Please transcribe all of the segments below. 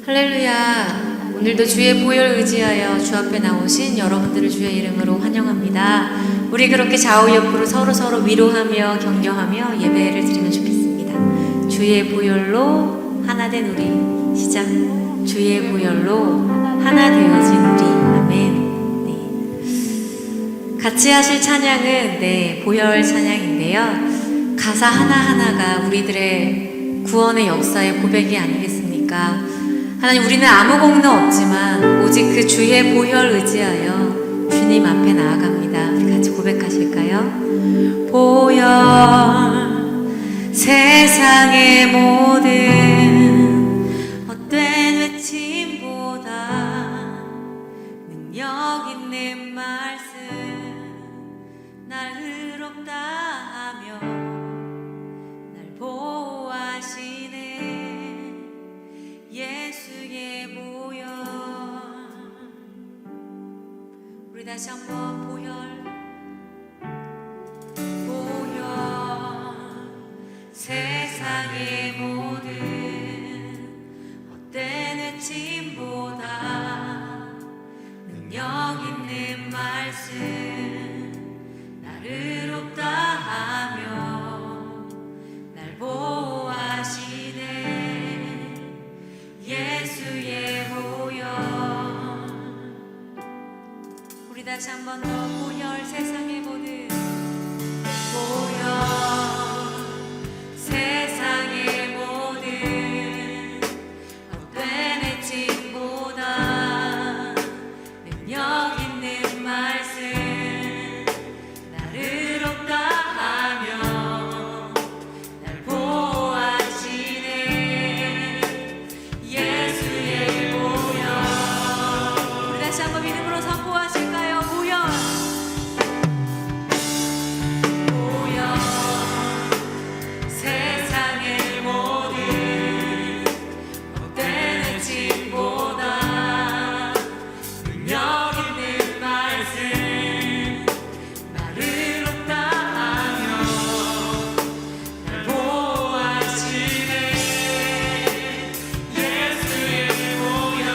할렐루야. 오늘도 주의 보혈 의지하여 주 앞에 나오신 여러분들을 주의 이름으로 환영합니다. 우리 그렇게 좌우 옆으로 서로 위로하며 격려하며 예배를 드리면 좋겠습니다. 주의 보혈로 하나 된 우리. 시작. 주의 보혈로 하나 되어진 우리. 아멘. 네. 같이 하실 찬양은 보혈 찬양인데요. 가사 하나하나가 우리들의 구원의 역사의 고백이 아니겠습니까? 하나님, 우리는 아무 공로 없지만 오직 그 주의 보혈 의지하여 주님 앞에 나아갑니다. 우리 같이 고백하실까요? 보혈, 세상의 모든 헛된 외침보다 능력 있는 말씀, 날 의롭다 하며 날 보호하시네 예수의 보혈. 우리 다시 한번 보혈, 보혈, 세상의 모든 헛된 외침보다 능력 있는 말씀, 날 의롭다 하며 날 보호하시네 예수의 보혈. 우리 다시 한 번 더 보혈, 세상의 모든 보혈, 세상의 모든 헛된 외침보다 능력 있는 말씀, 날 의롭다 하며 날 보호하시네 예수의 보혈. 우리 다시 한번 믿음으로 선포하실까요? 보혈, 보혈, 세상의 모든 헛된 외침보다 능력 있는 말씀, 날 의롭다 하며 날 보호하시네 예수의 보혈.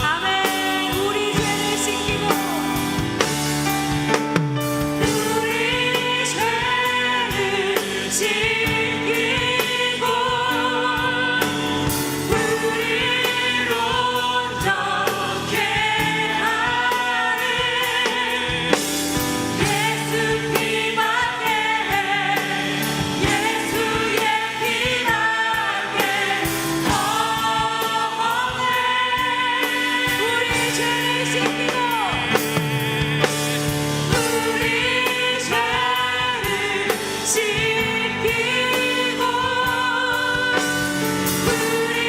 아멘. 우리 죄를 씻기고 우리 죄를 씻기고 우리를 온전케 하는 예수 피밖에, 예수의 피밖에 없네. 우리 죄를 씻기고 우리 죄를 씻기고 우리를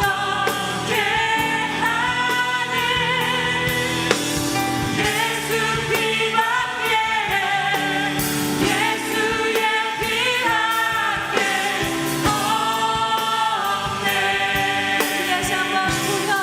온전케 하는 예수 피밖에, 예수의 피밖에 없네. 다시 한번 보혈,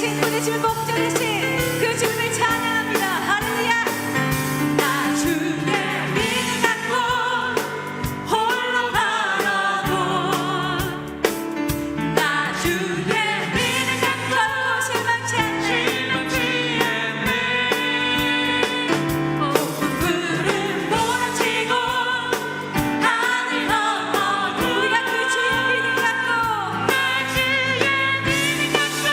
친구 되시고 목자 되신 그 주님을 찬양합니다. 할렐루야. 나 주의 믿음 갖고 홀로 바라보 나 주의 믿음 갖고 실망치 않네 폭풍불은 몰아치고 하늘 넘어 우리가 그 주의 믿음 갖고 나 주의 믿음 갖고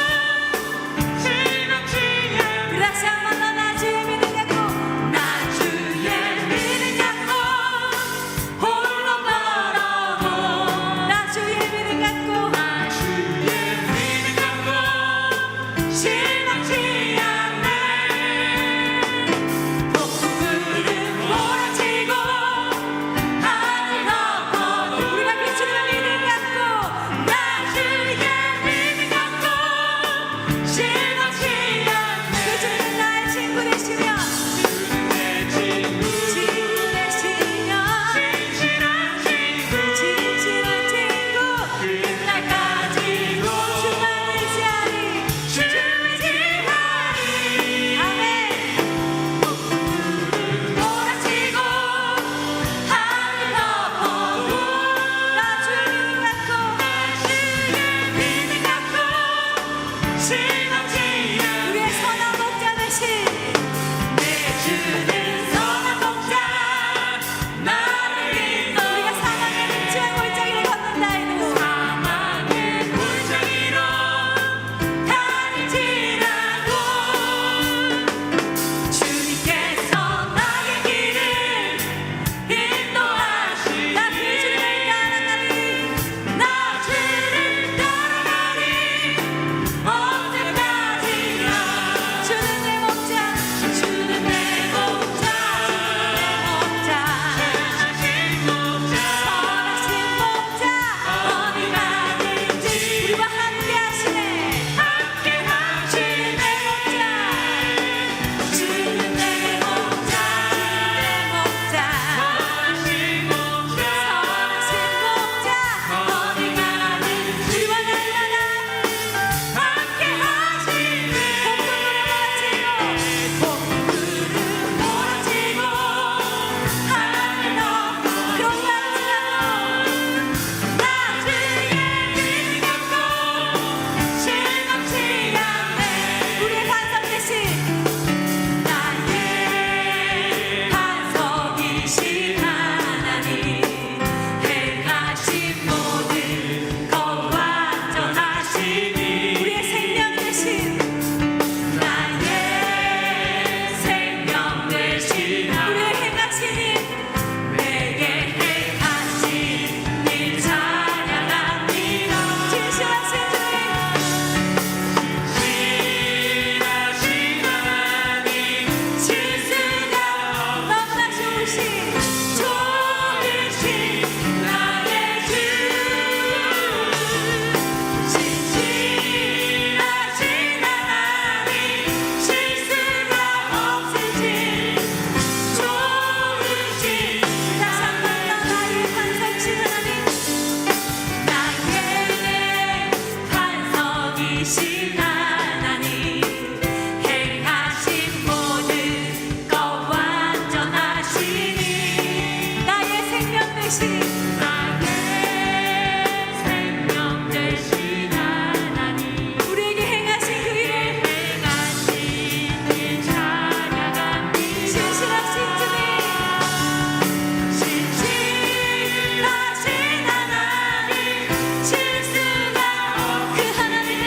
실망치 않네 다시 한번 더 나 주의 믿음 갖고 나 주의 믿음 갖고 홀로 바라보 나 주의 믿음 갖고 나 주의 믿음 갖고 실망치 않네 폭풍불은 몰아치고 하늘 넘어 우리가 그 주님의 믿음 갖고 나 주의 믿음 갖고 실망치 않네 그 주님은 나의 친구 되시며 진실한 친구 끝날까지 주만 의지하리 주를 의지하리 아멘 몰아치고 하늘 넘어 나 주의 믿음 갖고 실망치 않네 우리의 선한 목자 되신 내 주는 선한 목자 나를 인도 우리가 사망의 묵지한 골짜기를 걷는다 해도 사망의 골짜기로 다닐지라도 주님께서 나의 길을 인도하시 나 그 주를 따라가리 나 주를 따라가리 언제까지나 주는 내 목자 주는 내 목자 선하신 목자 어디 가든지 우리와 함께 하시네 함께 하시는 내 목자 주는 내 목자 선하신 목자 어디 가든지 우리와 날마다 함께 하시네 폭풍불은 몰아치고 하늘 넘어 그런 나 주의 믿음 갖고 실망치 않네 우리의 반석 되신 나의 반석이신 하나님 행하신 모든 것 완전하시니 우리의 생명 되신 나의 생명 되신 우리의 행하신 일 내게 행하신 일 찬양합니다 진실하신 주님 실수가 너무나 좋으신 나의 주 진실하신 하나님 실수가 없으신 좋으신 다시 한번 더 나의 반석이신 하나님 나의 반석이신 하나님 행하신 모든 것 완전하시니 나의 생명 되신 하나님 우리에게 행하신 그 일을 찬양합니다 신실하신 주님 신실하신 하나님 실수가 그 하나님을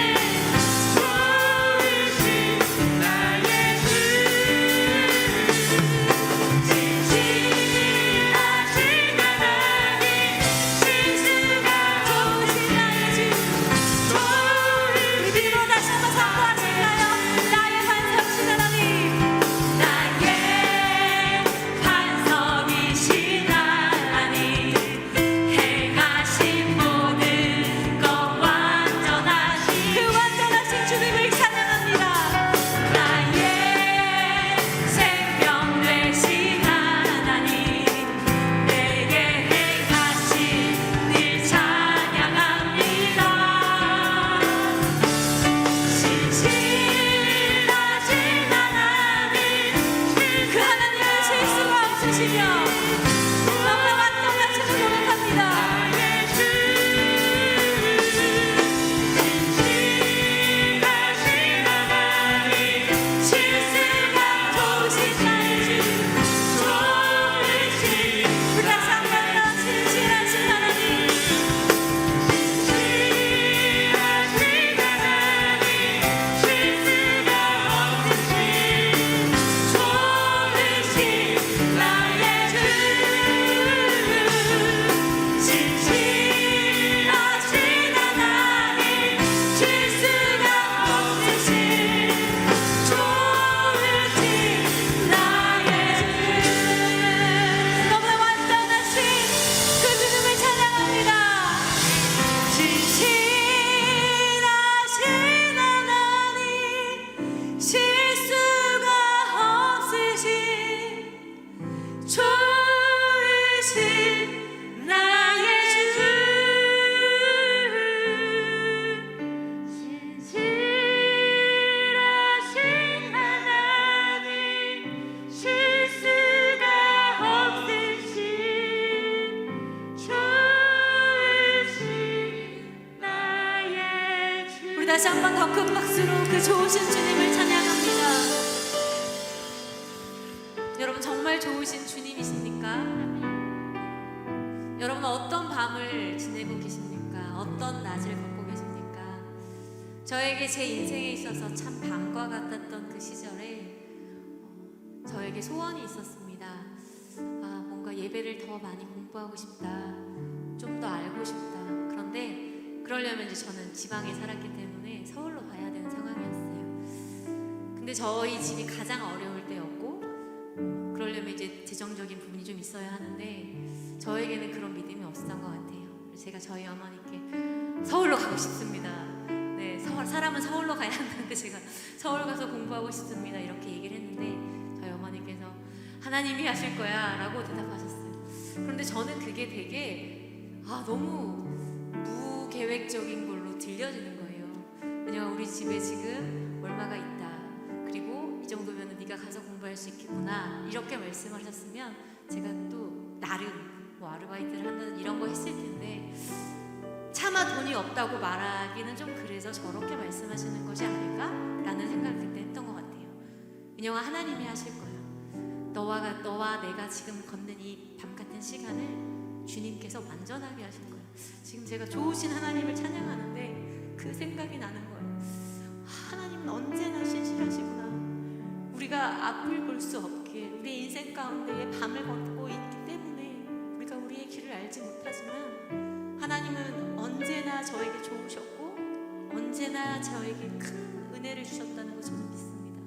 신실하신 하나님, 실수가 없으신 좋으신 나의 주. 신실하신 하나님, 실수가 없으신 좋으신 나의 주. 우리 다시 한 번 더 큰 박수로 그 좋으신 주님을 찬양합니다. 여러분 정말 좋으신 주님이십니까? 여러분 어떤 밤을 지내고 계십니까? 어떤 낮을 걷고 계십니까? 저에게 제 인생에 있어서 참 밤과 같았던 그 시절에 저에게 소원이 있었습니다. 뭔가 예배를 더 많이 공부하고 싶다. 좀 더 알고 싶다. 그런데 그러려면 이제 저는 지방에 살았기 때문에 서울로 가야 되는 상황이었어요. 근데 저희 집이 가장 어려울 때였고 그러려면 이제 재정적인 부분이 좀 있어야 하는데 저에게는 그런 믿음이 없었던 것 같아요. 그래서 제가 저희 어머니께 서울로 가고 싶습니다. 네, 사람은 서울로 가야 한다는데 제가 서울 가서 공부하고 싶습니다. 이렇게 얘기를 했는데 저희 어머니께서 하나님이 하실 거야 라고 대답하셨어요. 그런데 저는 그게 되게 너무 무계획적인 걸로 들려지는 거예요. 왜냐면 우리 집에 지금 얼마가 있다. 그리고 이 정도면 네가 가서 공부할 수 있겠구나. 이렇게 말씀을 하셨으면 제가 또 나름 뭐 아르바이트를 한다든 이런 거 했을 텐데 차마 돈이 없다고 말하기는 좀 그래서 저렇게 말씀하시는 것이 아닐까라는 생각을 그때 했던 것 같아요. 왜냐면 하나님이 하실 거예요. 너와 내가 지금 걷는 이 밤 같은 시간을 주님께서 완전하게 하실 거예요. 지금 제가 좋으신 하나님을 찬양하는데 그 생각이 나는 거예요. 하나님은 언제나 신실하시구나. 우리가 앞을 볼 수 없게 우리 인생 가운데에 밤을 걷고 있기 때문에 우리가 우리의 길을 알지 못하지만 하나님은 언제나 저에게 좋으셨고 언제나 저에게 큰 은혜를 주셨다는 걸 저는 믿습니다.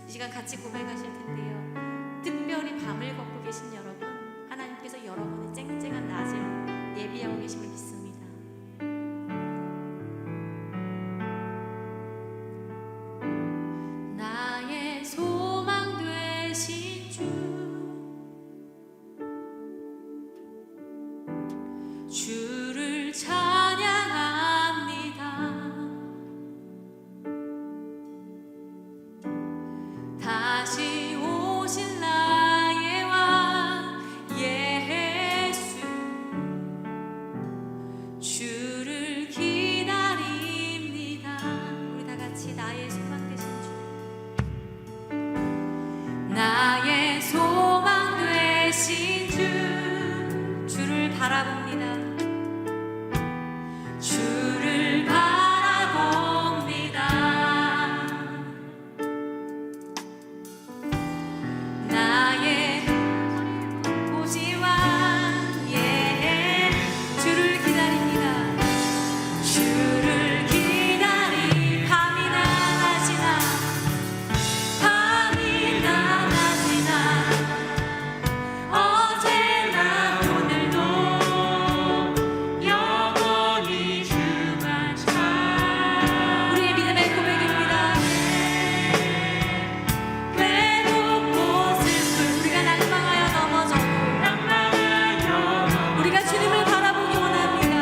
이 시간 같이 고백하실 텐데요. 특별히 밤을 걷고 계신 여러분, 하나님께서 여러분의 쨍쨍한 낮을 예비하고 계심을 믿습니다. 나의 소망 되신 주, 주를 찬양합니다. 다시 오실 나의 왕 예수, 주를 기다립니다. 우리 다 같이 나의 소망 되신 주, 나의 소망 되신 주, 주를 바라봅니다. 주를 바라봅니다. 나의 오지와 주를 기다립니다. 주를 기다리 밤이나 낮이나 밤이나 낮이나 어제나 오늘도 영원히 주만 찾. 우리의 믿음의 고백입니다. 외롭고 슬픈 우리가 낙망하여 넘어져도 우리가 주님을 바라보기 원합니다.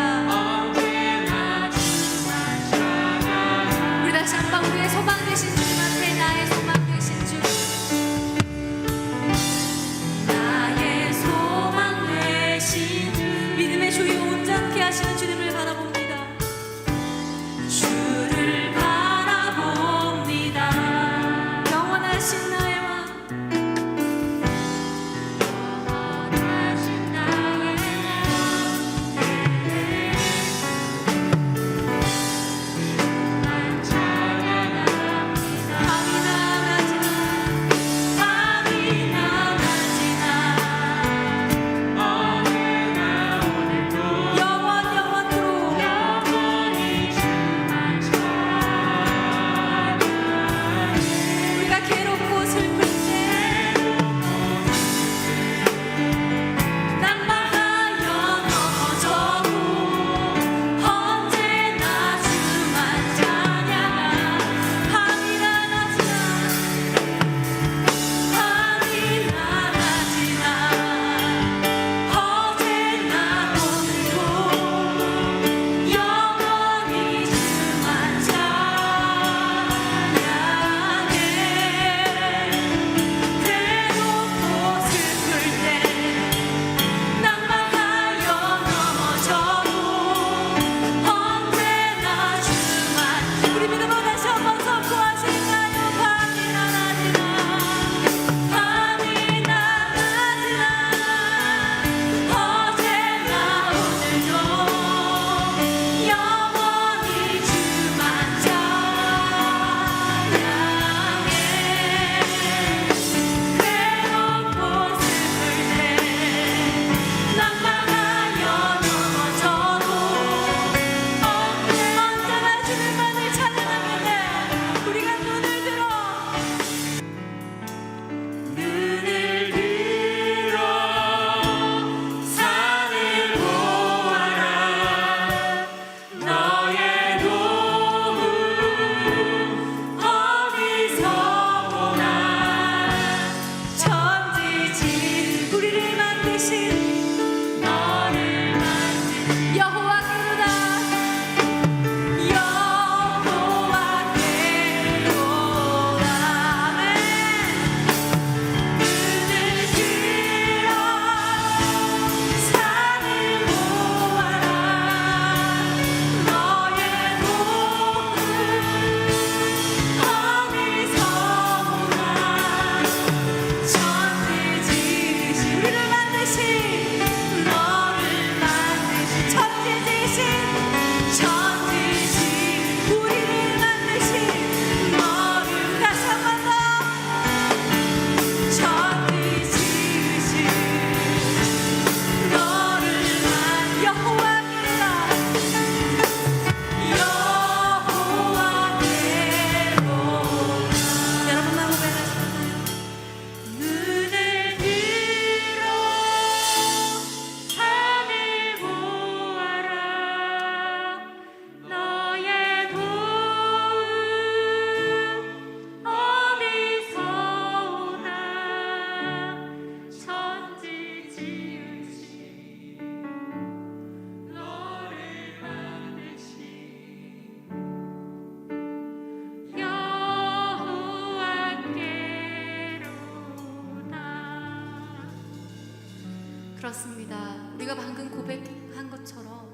그렇습니다. 우리가 방금 고백한 것처럼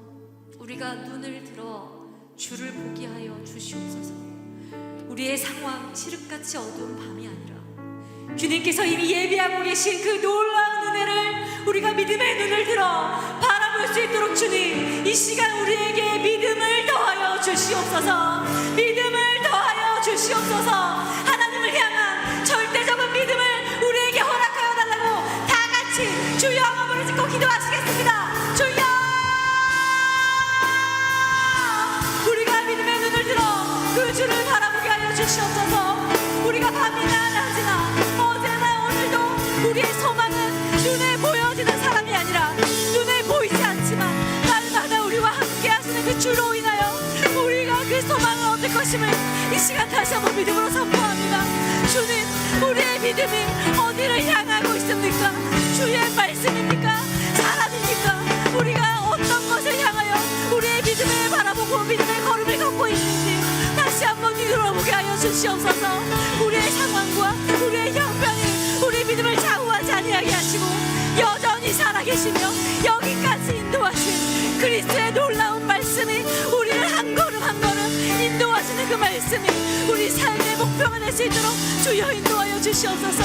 우리가 눈을 들어 주를 보게 하여 주시옵소서. 우리의 상황 칠흑같이 어두운 밤이 아니라 주님께서 이미 예비하고 계신 그 놀라운 은혜를 우리가 믿음의 눈을 들어 바라볼 수 있도록 주님, 이 시간 우리에게 믿음을 더하여 주시옵소서. 믿음을 더하여 주시옵소서. 하나님을 향한 절대적인 믿음을 우리에게 허락하여 달라고 다 같이 주여 한번 짓고 기도하시겠습니다. 주여, 우리가 믿음의 눈을 들어 그 주를 바라보게 하여 주시옵소서. 우리가 밤이나 낮이나 어제나 오늘도 우리의 소망은 눈에 보여지는 사람이 아니라 눈에 보이지 않지만 날마다 우리와 함께 하시는 그 주로 인하여 우리가 그 소망을 얻을 것임을 이 시간 다시 한번 믿음으로 선포합니다. 주님, 우리의 믿음이 어디를 향하고 있습니까? 주의 말씀입니까? 사람입니까? 우리가 어떤 것을 향하여 우리의 믿음을 바라보고 믿음의 걸음을 걷고 있는지 다시 한번 뒤돌아보게 하여 주시옵소서. 우리의 상황과 우리의 형편이 우리 믿음을 좌우하지 아니하게 하시고 여전히 살아계시며 여기까지 인도하신 그리스도의 놀라운 말씀이 우리를 한 걸음 한 걸음 인도하시는 그 말씀이 우리 삶의 목표가 될 수 있도록 주여 인도하여 주시옵소서.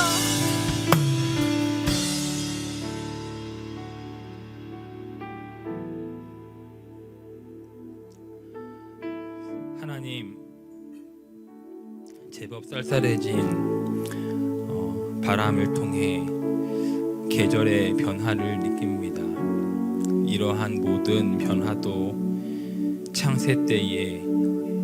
하나님, 제법 쌀쌀해진 바람을 통해 계절의 변화를 느낍니다. 이러한 모든 변화도 창세 때에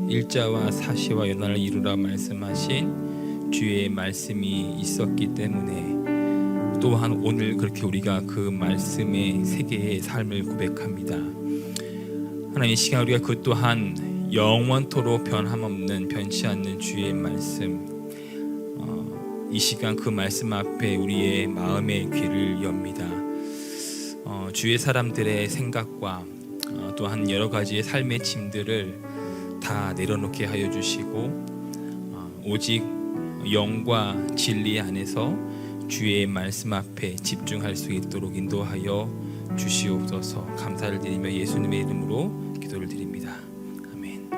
일자와 사시와 연화를 이루라 말씀하신 주의 말씀이 있었기 때문에 또한 오늘 그렇게 우리가 그 말씀의 세계의 삶을 고백합니다. 하나님, 이 시간 우리가 그 또한 영원토록 변함없는 변치 않는 주의 말씀, 이 시간 그 말씀 앞에 우리의 마음의 귀를 엽니다. 주의 사람들의 생각과 또한 여러 가지의 삶의 짐들을 다 내려놓게 하여 주시고 오직 영과 진리 안에서 주의 말씀 앞에 집중할 수 있도록 인도하여 주시옵소서. 감사를 드리며 예수님의 이름으로 기도를 드립니다. 아멘.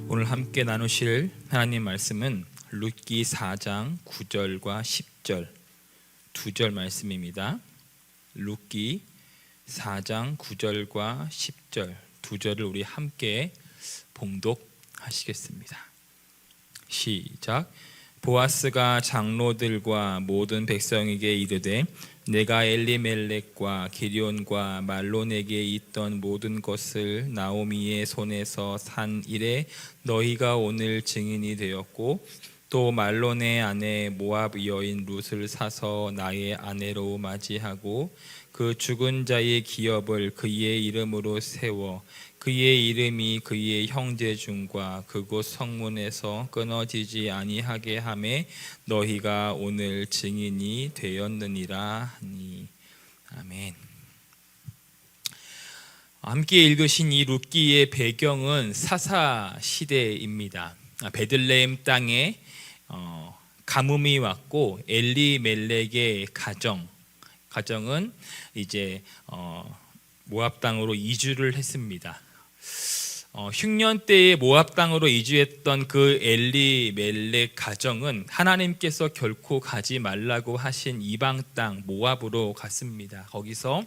오늘 함께 나누실 하나님 말씀은 룻기 4장 9절과 10절 2절 말씀입니다. 룻기 4장 9절과 10절 2절을 우리 함께 봉독하시겠습니다. 시작. 보아스가 장로들과 모든 백성에게 이르되 내가 엘리멜렉과 기럧과 말론에게 있던 모든 것을 나오미의 손에서 산 이래 너희가 오늘 증인이 되었고 또 말론의 아내 모압 여인 룻을 사서 나의 아내로 맞이하고 그 죽은 자의 기업을 그의 이름으로 세워 그의 이름이 그의 형제 중과 그곳 성문에서 끊어지지 아니하게 하매 너희가 오늘 증인이 되었느니라 하니. 아멘. 함께 읽으신 이 룻기의 배경은 사사 시대입니다. 베들레헴 땅에 가뭄이 왔고 엘리멜렉의 가정은 이제 모압 땅으로 이주를 했습니다. 흉년 때에 모압 땅으로 이주했던 그 엘리멜렉 가정은 하나님께서 결코 가지 말라고 하신 이방 땅 모압으로 갔습니다. 거기서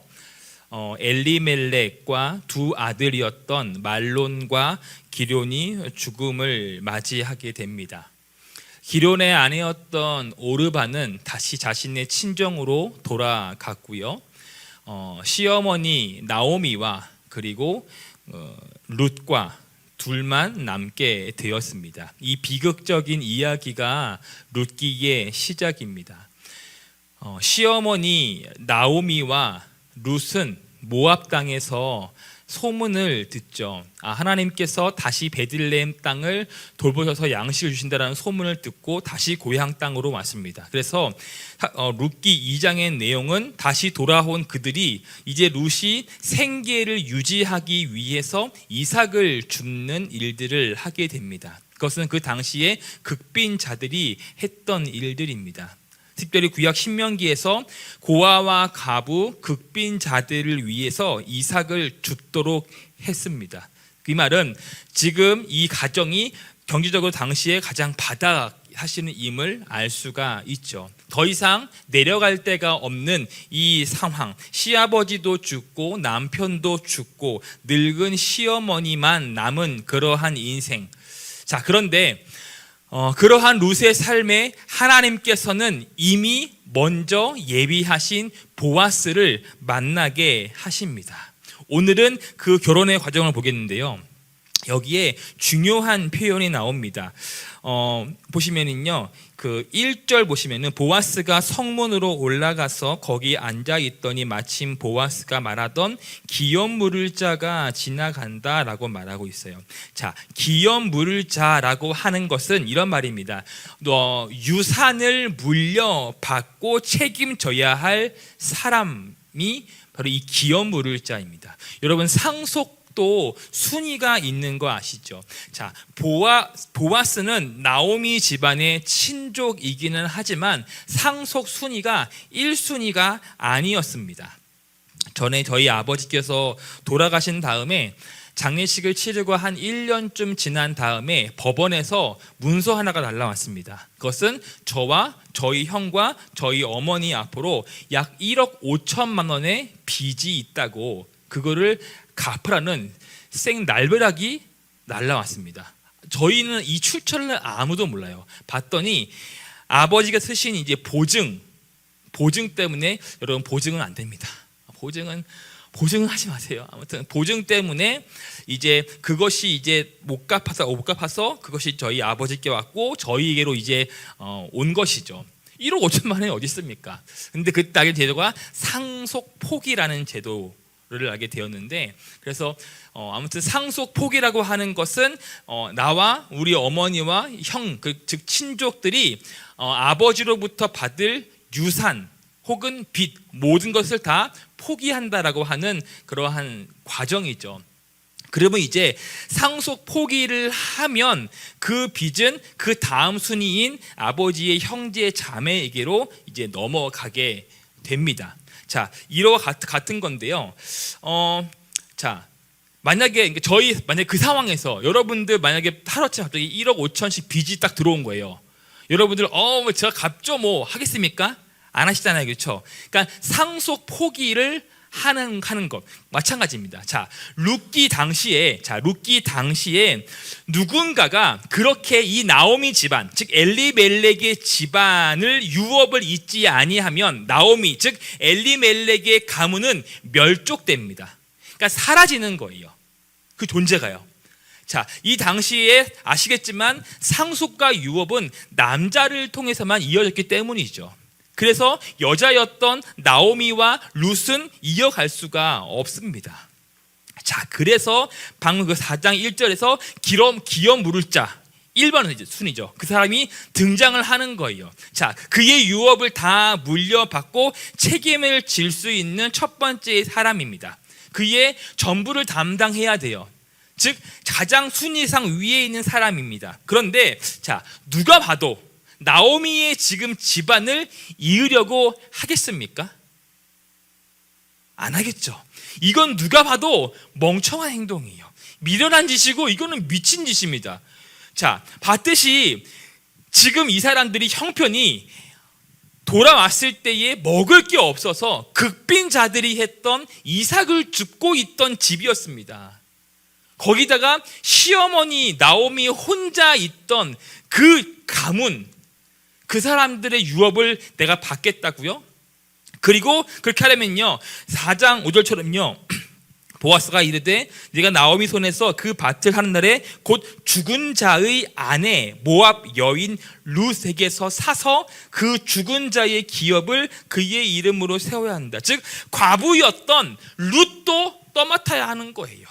엘리멜렉과 두 아들이었던 말론과 기럧이 죽음을 맞이하게 됩니다. 기럧의 아내였던 오르바는 다시 자신의 친정으로 돌아갔고요. 시어머니 나오미와 그리고 룻과 둘만 남게 되었습니다. 이 비극적인 이야기가 룻기의 시작입니다. 시어머니 나오미와 룻은 모압 땅에서 소문을 듣죠. 하나님께서 다시 베들레헴 땅을 돌보셔서 양식을 주신다라는 소문을 듣고 다시 고향 땅으로 왔습니다. 그래서 룻기 2장의 내용은 다시 돌아온 그들이 이제 룻이 생계를 유지하기 위해서 이삭을 줍는 일들을 하게 됩니다. 그것은 그 당시에 극빈자들이 했던 일들입니다. 특별히 구약 신명기에서 고아와 가부, 극빈자들을 위해서 이삭을 줍도록 했습니다. 이 말은 지금 이 가정이 경제적으로 당시에 가장 바닥하시는 임을 알 수가 있죠. 더 이상 내려갈 데가 없는 이 상황, 시아버지도 죽고 남편도 죽고 늙은 시어머니만 남은 그러한 인생. 자, 그런데 그러한 룻의 삶에 하나님께서는 이미 먼저 예비하신 보아스를 만나게 하십니다. 오늘은 그 결혼의 과정을 보겠는데요. 여기에 중요한 표현이 나옵니다. 보시면은요, 그 1절 보시면은 보아스가 성문으로 올라가서 거기 앉아 있더니 마침 보아스가 말하던 기업 물을 자가 지나간다라고 말하고 있어요. 자, 기업 물을 자라고 하는 것은 이런 말입니다. 유산을 물려받고 책임져야 할 사람이 바로 이 기업 물을 자입니다. 여러분, 상속도 순위가 있는 거 아시죠? 자, 보아스는 나오미 집안의 친족이기는 하지만 상속 순위가 1순위가 아니었습니다. 전에 저희 아버지께서 돌아가신 다음에 장례식을 치르고 한 1년쯤 지난 다음에 법원에서 문서 하나가 날라왔습니다. 그것은 저와 저희 형과 저희 어머니 앞으로 약 1억 5천만 원의 빚이 있다고 그거를 갚으라는 생날벼락이 날라왔습니다. 저희는 이 출처를 아무도 몰라요. 봤더니 아버지가 쓰신 이제 보증 때문에, 여러분, 보증은 안 됩니다. 보증은 하지 마세요. 아무튼 보증 때문에 이제 그것이 이제 못 갚아서 그것이 저희 아버지께 왔고 저희에게로 이제 온 것이죠. 1억 5천만 원이 어디 있습니까? 근데 그때 알게 제도가 상속 포기라는 제도를 알게 되었는데, 그래서 아무튼 상속 포기라고 하는 것은 나와 우리 어머니와 형, 즉 친족들이 아버지로부터 받을 유산 혹은 빚, 모든 것을 다 포기한다라고 하는 그러한 과정이죠. 그러면 이제 상속 포기를 하면 그 빚은 그 다음 순위인 아버지의 형제 자매에게로 이제 넘어가게 됩니다. 자, 이와 같은 건데요. 자, 만약에 그 상황에서 여러분들 만약에 하루아침에 갑자기 1억 5천씩 빚이 딱 들어온 거예요. 여러분들 제가 갚죠 뭐 하겠습니까? 안 하시잖아요, 그렇죠? 그러니까 상속 포기를 하는 것 마찬가지입니다. 자, 룻기 당시에 누군가가 그렇게 이 나오미 집안, 즉 엘리멜렉의 집안을 유업을 잇지 아니하면 나오미, 즉 엘리멜렉의 가문은 멸족됩니다. 그러니까 사라지는 거예요. 그 존재가요. 자, 이 당시에 아시겠지만 상속과 유업은 남자를 통해서만 이어졌기 때문이죠. 그래서 여자였던 나오미와 룻은 이어갈 수가 없습니다. 자, 그래서 방금 그 4장 1절에서 기업 물을 자 1번은 이제 순이죠. 그 사람이 등장을 하는 거예요. 자, 그의 유업을 다 물려받고 책임을 질 수 있는 첫 번째 사람입니다. 그의 전부를 담당해야 돼요. 즉 가장 순위상 위에 있는 사람입니다. 그런데 자, 누가 봐도 나오미의 지금 집안을 이으려고 하겠습니까? 안 하겠죠. 이건 누가 봐도 멍청한 행동이에요. 미련한 짓이고 이거는 미친 짓입니다. 자, 봤듯이 지금 이 사람들이 형편이 돌아왔을 때에 먹을 게 없어서 극빈자들이 했던 이삭을 줍고 있던 집이었습니다. 거기다가 시어머니 나오미 혼자 있던 그 가문, 그 사람들의 유업을 내가 받겠다고요? 그리고 그렇게 하려면요, 4장 5절처럼요 보아스가 이르되 네가 나오미 손에서 그 밭을 하는 날에 곧 죽은 자의 아내 모압 여인 룻에게서 사서 그 죽은 자의 기업을 그의 이름으로 세워야 한다. 즉 과부였던 룻도 떠맡아야 하는 거예요.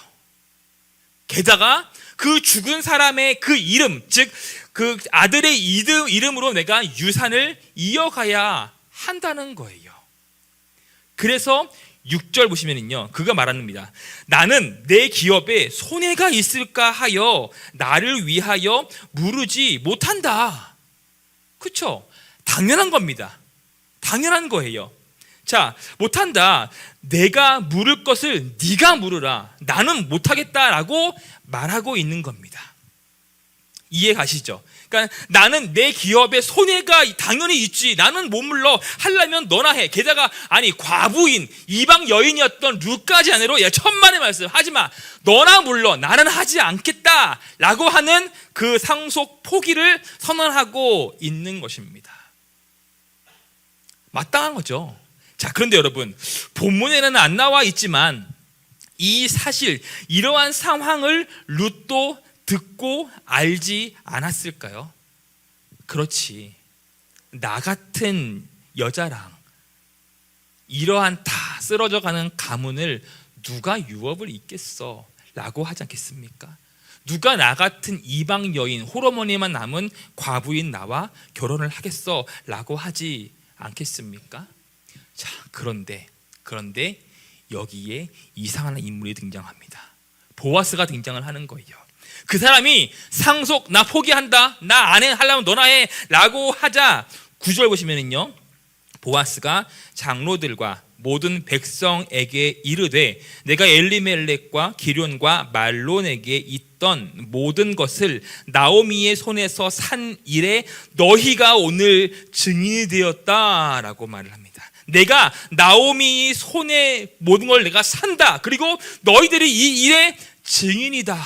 게다가 그 죽은 사람의 그 이름, 즉 그 아들의 이름으로 내가 유산을 이어가야 한다는 거예요. 그래서 6절 보시면은요, 그가 말합니다. 나는 내 기업에 손해가 있을까 하여 나를 위하여 물으지 못한다. 그렇죠? 당연한 겁니다. 당연한 거예요. 자, 못한다. 내가 물을 것을 네가 물으라. 나는 못하겠다라고 말하고 있는 겁니다. 이해 가시죠? 그러니까 나는 내 기업에 손해가 당연히 있지. 나는 못 물러. 하려면 너나 해. 게다가 아니 과부인 이방 여인이었던 룻까지 아내로 천만의 말씀 하지마. 너나 물러. 나는 하지 않겠다라고 하는 그 상속 포기를 선언하고 있는 것입니다. 마땅한 거죠. 자, 그런데 여러분, 본문에는 안 나와 있지만 이 사실, 이러한 상황을 룻도 듣고 알지 않았을까요? 그렇지. 나 같은 여자랑 이러한 다 쓰러져가는 가문을 누가 유업을 잇겠어? 라고 하지 않겠습니까? 누가 나 같은 이방 여인, 홀어머니만 남은 과부인 나와 결혼을 하겠어? 라고 하지 않겠습니까? 자, 그런데 여기에 이상한 인물이 등장합니다. 보아스가 등장을 하는 거예요. 그 사람이 상속 나 포기한다, 나 안 해, 하려면 너나 해 라고 하자 9절 보시면은요, 보아스가 장로들과 모든 백성에게 이르되 내가 엘리멜렉과 기련과 말론에게 있던 모든 것을 나오미의 손에서 산 일에 너희가 오늘 증인이 되었다라고 말을 합니다. 내가 나오미 손에 모든 걸 내가 산다. 그리고 너희들이 이 일의 증인이다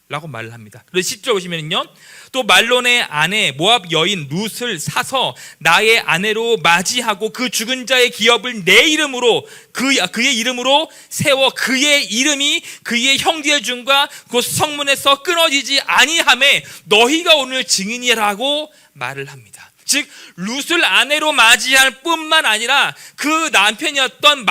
라고 말을 합니다. 그래서 10절 보시면요, 또 말론의 아내 모압 여인 룻을 사서 나의 아내로 맞이하고 그 죽은 자의 기업을 내 이름으로 그의 이름으로 세워 그의 이름이 그의 형제의 중과 그 성문에서 끊어지지 아니하매 너희가 오늘 증인이라고 말을 합니다. 즉 룻을 아내로 맞이할 뿐만 아니라 그 남편이었던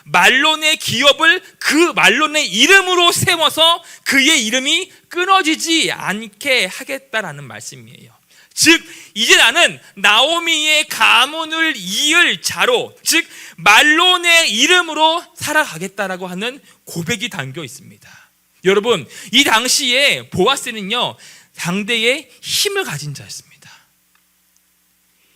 말론의 기업을 그 말론의 이름으로 세워서 그의 이름이 끊어지지 않게 하겠다라는 말씀이에요. 즉 이제 나는 나오미의 가문을 이을 자로, 즉 말론의 이름으로 살아가겠다라고 하는 고백이 담겨 있습니다. 여러분, 이 당시에 보아스는요, 당대의 힘을 가진 자였습니다.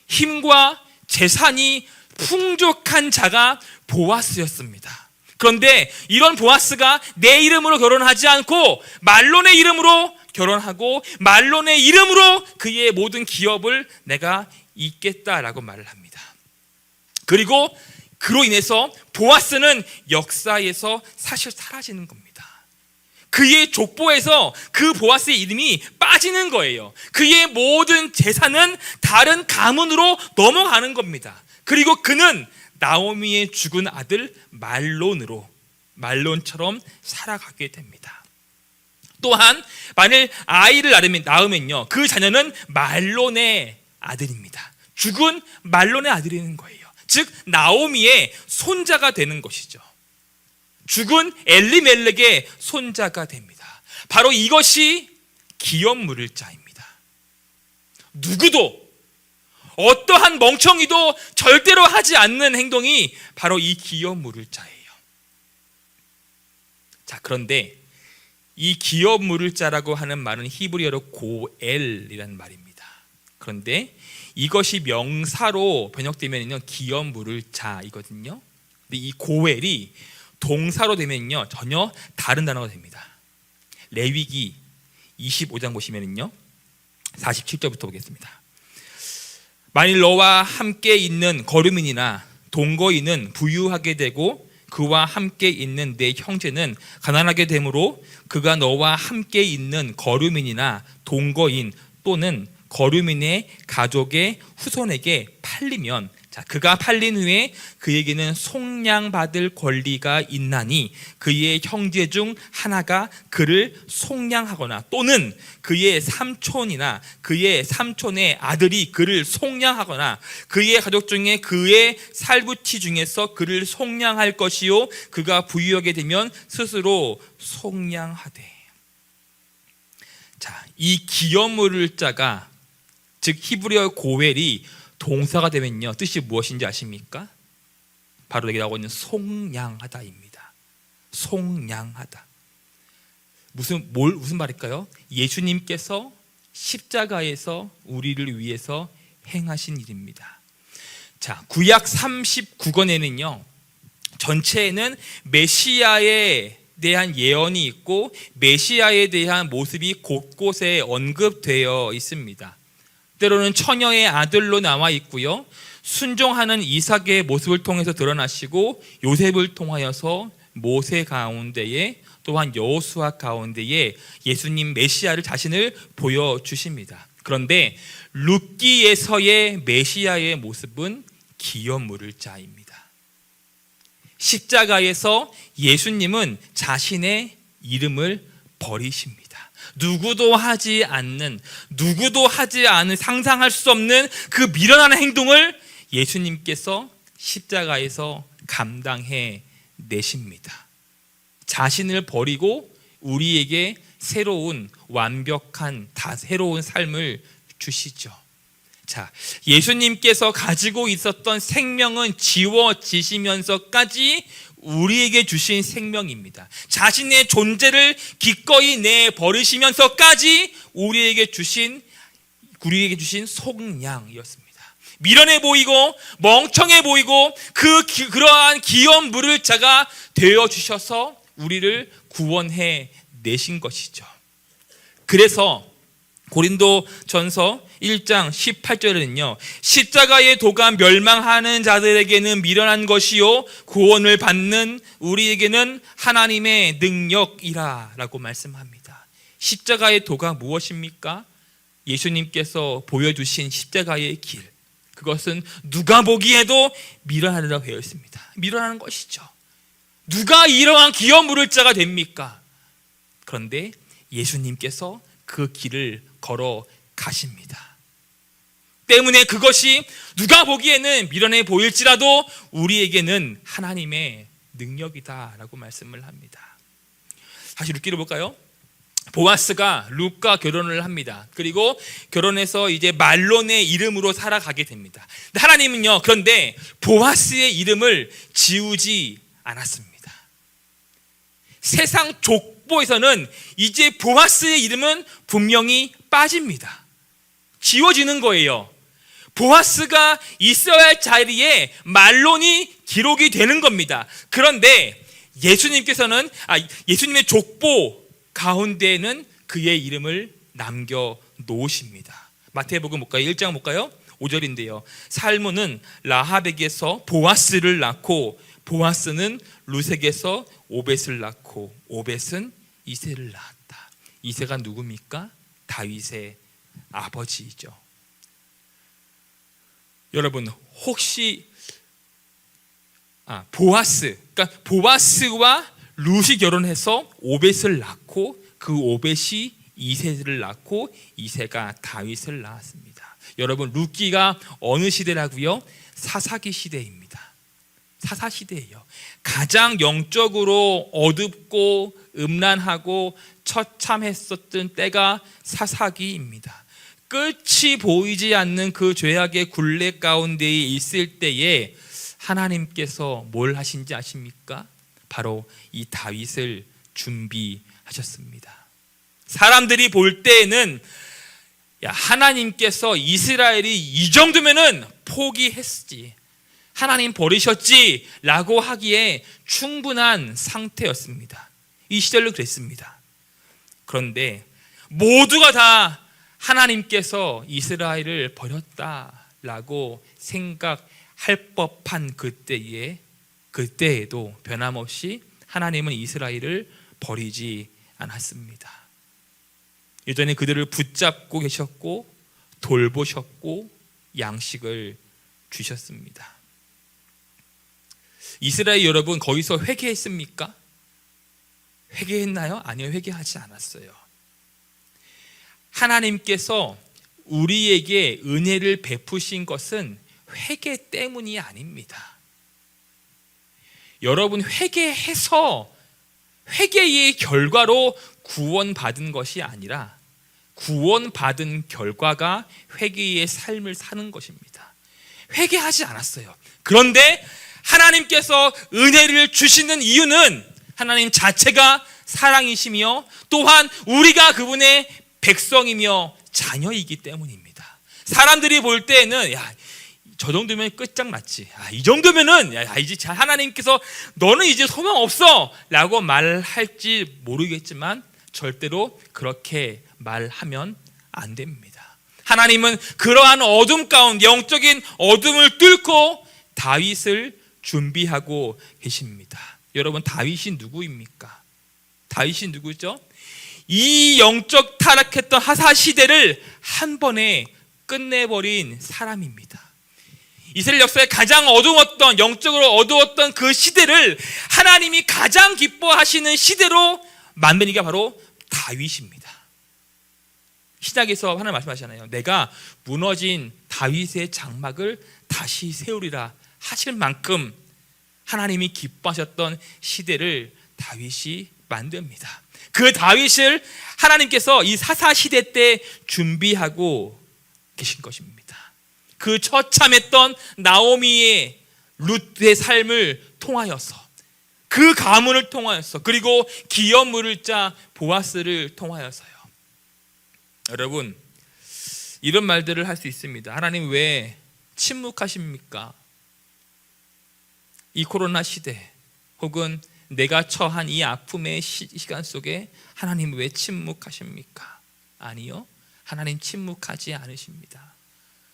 힘과 재산이 풍족한 자가 보아스였습니다. 그런데 이런 보아스가 내 이름으로 결혼하지 않고 말론의 이름으로 결혼하고 말론의 이름으로 그의 모든 기업을 내가 잇겠다라고 말을 합니다. 그리고 그로 인해서 보아스는 역사에서 사실 사라지는 겁니다. 그의 족보에서 그 보아스의 이름이 빠지는 거예요. 그의 모든 재산은 다른 가문으로 넘어가는 겁니다. 그리고 그는 나오미의 죽은 아들 말론처럼 살아가게 됩니다. 또한 만일 아이를 낳으면요, 그 자녀는 말론의 아들입니다. 죽은 말론의 아들이는 거예요. 즉 나오미의 손자가 되는 것이죠. 죽은 엘리멜렉의 손자가 됩니다. 바로 이것이 기업 물을 자입니다. 누구도, 어떠한 멍청이도 절대로 하지 않는 행동이 바로 이 기업 물을 자예요. 자, 그런데 이 기업 물을 자라고 하는 말은 히브리어로 고엘이라는 말입니다. 그런데 이것이 명사로 번역되면요, 기업 물을 자이거든요. 근데 이 고엘이 동사로 되면요, 전혀 다른 단어가 됩니다. 레위기 25장 보시면요, 47절부터 보겠습니다. 만일 너와 함께 있는 거류민이나 동거인은 부유하게 되고 그와 함께 있는 내 형제는 가난하게 되므로 그가 너와 함께 있는 거류민이나 동거인 또는 거류민의 가족의 후손에게 팔리면, 자, 그가 팔린 후에 그에게는 속량받을 권리가 있나니 그의 형제 중 하나가 그를 속량하거나 또는 그의 삼촌이나 그의 삼촌의 아들이 그를 속량하거나 그의 가족 중에 그의 살부치 중에서 그를 속량할 것이요 그가 부유하게 되면 스스로 속량하되. 자, 이 기업물을 자가, 즉 히브리어 고웰이 동사가 되면요 뜻이 무엇인지 아십니까? 바로 여기 나오고 있는 속량하다입니다. 속량하다. 무슨 말일까요? 예수님께서 십자가에서 우리를 위해서 행하신 일입니다. 자, 구약 39권에는요 전체에는 메시아에 대한 예언이 있고 메시아에 대한 모습이 곳곳에 언급되어 있습니다. 때로는 처녀의 아들로 나와 있고요, 순종하는 이삭의 모습을 통해서 드러나시고 요셉을 통하여서 모세 가운데에 또한 여호수아 가운데에 예수님 메시아를 자신을 보여주십니다. 그런데 룻기에서의 메시아의 모습은 기업물을 자입니다. 십자가에서 예수님은 자신의 이름을 버리십니다. 누구도 하지 않는 상상할 수 없는 그 미련한 행동을 예수님께서 십자가에서 감당해 내십니다. 자신을 버리고 우리에게 새로운 완벽한 새로운 삶을 주시죠. 자, 예수님께서 가지고 있었던 생명은 지워지시면서까지 우리에게 주신 생명입니다. 자신의 존재를 기꺼이 내버리시면서까지 우리에게 주신 속량이었습니다. 미련해 보이고 멍청해 보이고 그러한 기업물을 자가 되어 주셔서 우리를 구원해 내신 것이죠. 그래서 고린도전서 1장 18절에는요 십자가의 도가 멸망하는 자들에게는 미련한 것이요 구원을 받는 우리에게는 하나님의 능력이라 라고 말씀합니다. 십자가의 도가 무엇입니까? 예수님께서 보여주신 십자가의 길, 그것은 누가 보기에도 미련하다고 되어 있습니다. 미련한 것이죠. 누가 이러한 기업물을 자가 됩니까? 그런데 예수님께서 그 길을 걸어 가십니다. 때문에 그것이 누가 보기에는 미련해 보일지라도 우리에게는 하나님의 능력이다라고 말씀을 합니다. 다시 룻기를 볼까요? 보아스가 룻과 결혼을 합니다. 그리고 결혼해서 이제 말론의 이름으로 살아가게 됩니다. 하나님은요, 그런데 보아스의 이름을 지우지 않았습니다. 세상 족보에서는 이제 보아스의 이름은 분명히 빠집니다. 지워지는 거예요. 보아스가 있어야 할 자리에 말론이 기록이 되는 겁니다. 그런데 예수님의 족보 가운데에는 그의 이름을 남겨 놓으십니다. 마태복음 볼까요? 1장 볼까요? 5절인데요. 살몬은 라합에게서 보아스를 낳고 보아스는 룻에게서 오벳을 낳고 오벳은 이새를 낳았다. 이새가 누굽니까? 다윗의 아버지이죠. 여러분 혹시 그러니까 보아스와 룻이 결혼해서 오벳을 낳고 그 오벳이 이새를 낳고 이새가 다윗을 낳았습니다. 여러분 룻기가 어느 시대라고요? 사사기 시대입니다. 사사시대예요. 가장 영적으로 어둡고 음란하고 처참했었던 때가 사사기입니다. 끝이 보이지 않는 그 죄악의 굴레 가운데 있을 때에 하나님께서 뭘 하신지 아십니까? 바로 이 다윗을 준비하셨습니다. 사람들이 볼 때에는 하나님께서 이스라엘이 이 정도면은 포기했지, 하나님 버리셨지 라고 하기에 충분한 상태였습니다. 이 시절로 그랬습니다. 그런데 모두가 다 하나님께서 이스라엘을 버렸다라고 생각할 법한 그때에도 변함없이 하나님은 이스라엘을 버리지 않았습니다. 예전에 그들을 붙잡고 계셨고 돌보셨고 양식을 주셨습니다. 이스라엘 여러분, 거기서 회개했습니까? 회개했나요? 아니요, 회개하지 않았어요. 하나님께서 우리에게 은혜를 베푸신 것은 회개 때문이 아닙니다. 여러분, 회개해서 회개의 결과로 구원받은 것이 아니라 구원받은 결과가 회개의 삶을 사는 것입니다. 회개하지 않았어요. 그런데 하나님께서 은혜를 주시는 이유는 하나님 자체가 사랑이시며 또한 우리가 그분의 백성이며 자녀이기 때문입니다. 사람들이 볼 때는 저 정도면 끝장났지. 이 정도면은 이제 하나님께서 너는 이제 소망 없어 라고 말할지 모르겠지만 절대로 그렇게 말하면 안 됩니다. 하나님은 그러한 어둠 가운데 영적인 어둠을 뚫고 다윗을 준비하고 계십니다. 여러분, 다윗이 누구입니까? 다윗이 누구죠? 이 영적 타락했던 하사 시대를 한 번에 끝내버린 사람입니다. 이스라엘 역사에 가장 어두웠던, 영적으로 어두웠던 그 시대를 하나님이 가장 기뻐하시는 시대로 만든 이가 바로 다윗입니다. 시작에서 하나님 말씀하시잖아요. 내가 무너진 다윗의 장막을 다시 세우리라 하실 만큼 하나님이 기뻐하셨던 시대를 다윗이 만듭니다. 그 다윗을 하나님께서 이 사사 시대 때 준비하고 계신 것입니다. 그 처참했던 나오미의 룻의 삶을 통하여서, 그 가문을 통하여서, 그리고 기업 물을 자 보아스를 통하여서요. 여러분, 이런 말들을 할 수 있습니다. 하나님 왜 침묵하십니까? 이 코로나 시대 혹은 내가 처한 이 아픔의 시간 속에 하나님 왜 침묵하십니까? 아니요, 하나님 침묵하지 않으십니다.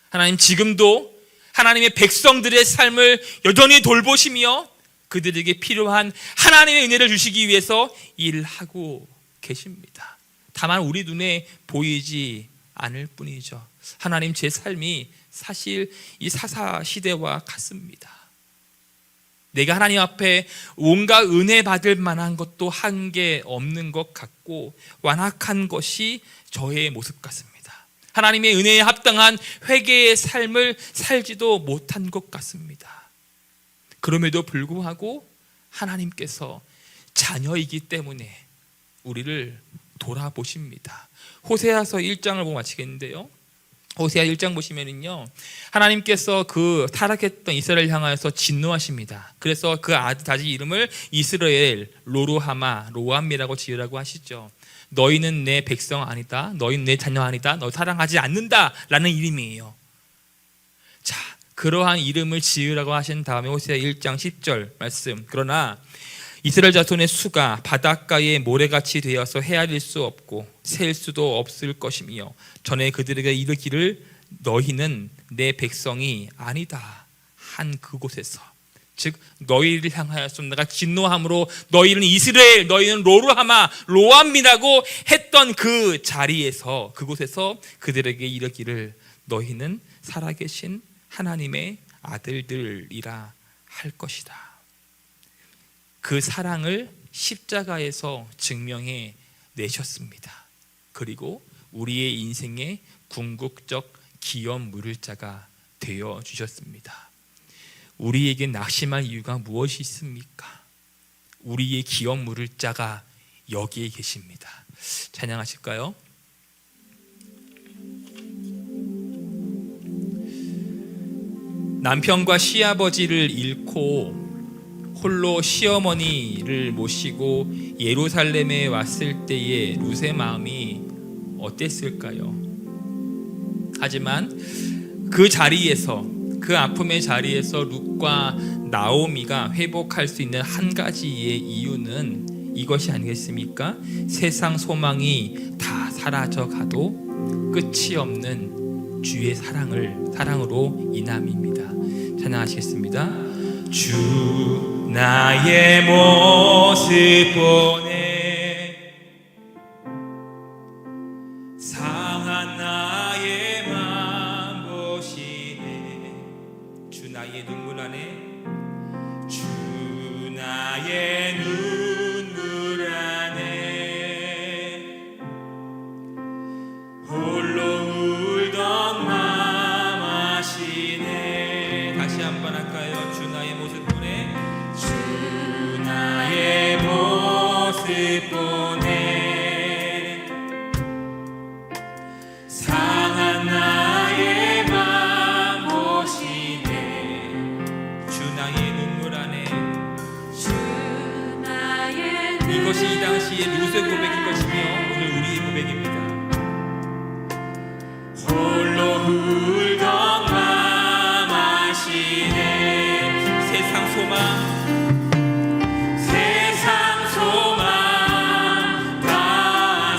하나님 지금도 하나님의 백성들의 삶을 여전히 돌보시며 그들에게 필요한 하나님의 은혜를 주시기 위해서 일하고 계십니다. 다만 우리 눈에 보이지 않을 뿐이죠. 하나님, 제 삶이 사실 이 사사 시대와 같습니다. 내가 하나님 앞에 온갖 은혜 받을 만한 것도 한 게 없는 것 같고 완악한 것이 저의 모습 같습니다. 하나님의 은혜에 합당한 회개의 삶을 살지도 못한 것 같습니다. 그럼에도 불구하고 하나님께서 자녀이기 때문에 우리를 돌아보십니다. 호세아서 1장을 보고 마치겠는데요. 호세아 1장 보시면은요, 하나님께서 그 타락했던 이스라엘 향하여서 진노하십니다. 그래서 그 아들 이름을 이스라엘 로루함이라고 지으라고 하시죠. 너희는 내 백성 아니다, 너희는 내 자녀 아니다, 너 사랑하지 않는다 라는 이름이에요. 자, 그러한 이름을 지으라고 하신 다음에 호세아 1장 10절 말씀, 그러나 이스라엘 자손의 수가 바닷가의 모래같이 되어서 헤아릴 수 없고 셀 수도 없을 것이며 전에 그들에게 이르기를 너희는 내 백성이 아니다 한 그곳에서, 즉 너희를 향하여서 내가 진노함으로 너희는 이스라엘, 너희는 로암이라고 했던 그 자리에서, 그곳에서 그들에게 이르기를 너희는 살아계신 하나님의 아들들이라 할 것이다. 그 사랑을 십자가에서 증명해 내셨습니다. 그리고 우리의 인생의 궁극적 기업 물을 자가 되어 주셨습니다. 우리에게 낙심할 이유가 무엇이 있습니까? 우리의 기업 물을 자가 여기에 계십니다. 찬양하실까요? 남편과 시아버지를 잃고 홀로 시어머니를 모시고 예루살렘에 왔을 때의 룻의 마음이 어땠을까요? 하지만 그 자리에서, 그 아픔의 자리에서 룻과 나오미가 회복할 수 있는 한 가지의 이유는 이것이 아니겠습니까? 세상 소망이 다 사라져가도 끝이 없는 주의 사랑으로 인함입니다. 찬양하시겠습니다. 주 나의 모습 보내 상한 나의 맘 룻의 고백일 것이며 오늘 우리의 고백입니다. 홀로 울던 맘 아시네. 세상 소망 다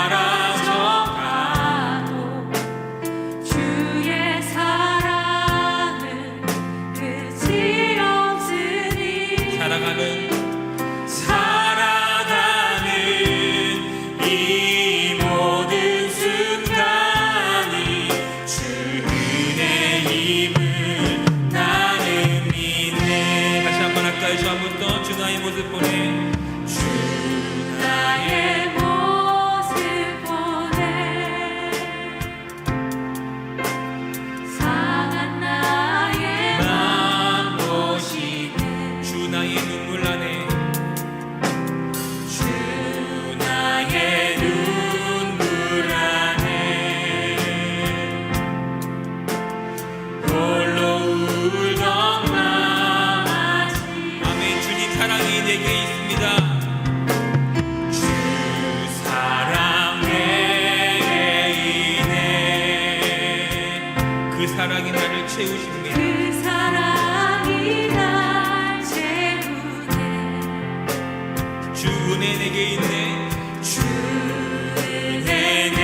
사라져가도 주의 사랑은 끝이 없으니 살아가는 이 모든 순간이 주 은혜임을 나는 믿네. 다시 한번 할까요? 처음부터 주 나의 모습 보내. 주 나의 모습 보내 상한 나의 맘 보시네 주 나의 눈물 나네. 주 나의 눈물 나네. 홀로 울던 맘 아멘. 주님 사랑이 내게 있습니다. 주 사랑 내게 있네. 그 사랑이 나를 채우십니다. 그 사랑이 날 채우네 주 은혜 내게 있네. 주 은혜 내게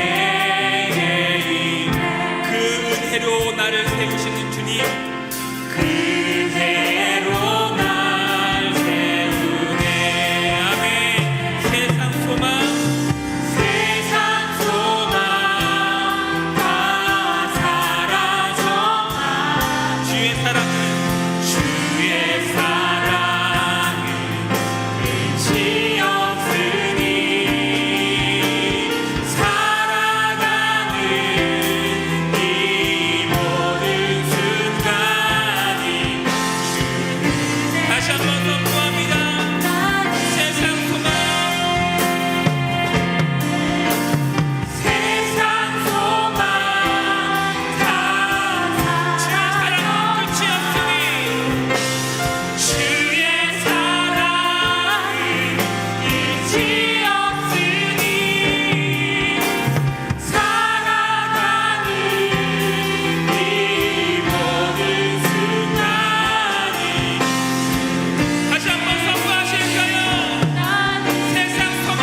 있네. 그 은혜로 나를 세우시는 주님. 그 은혜로 날 세우네. 아멘. 세상 소망 다 사라져가 주의 사랑은 끝이 없으니 살아가는 이 모든 순간이 다시 한번 선포합니다. 세상 소망 다 주의 사랑은 끝이 없으니 주의 사랑은 끝이 없으니 살아가는 이 모든 순간이 다시 한번 선포하실까요? 세상 소망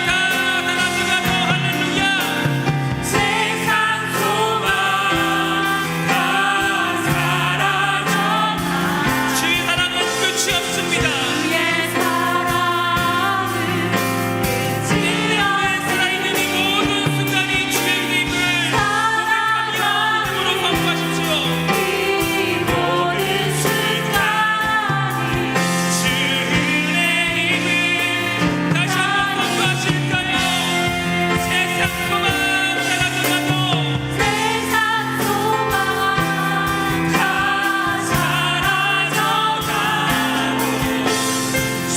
다 사라져가도 할렐루야. 세상 소망 다 사라져가 주의 사랑은 끝이 없습니다. 주의 사랑은 끝이 내 안에 살아있는 이 모든 순간이 주의 은혜임을 고백하며 믿음으로 선포하십시오. 이 모든 순간이 주 은혜임을 다시 한번 선포하실까요? 세상 소망 사라져가도 세상 소망 다 사라져가도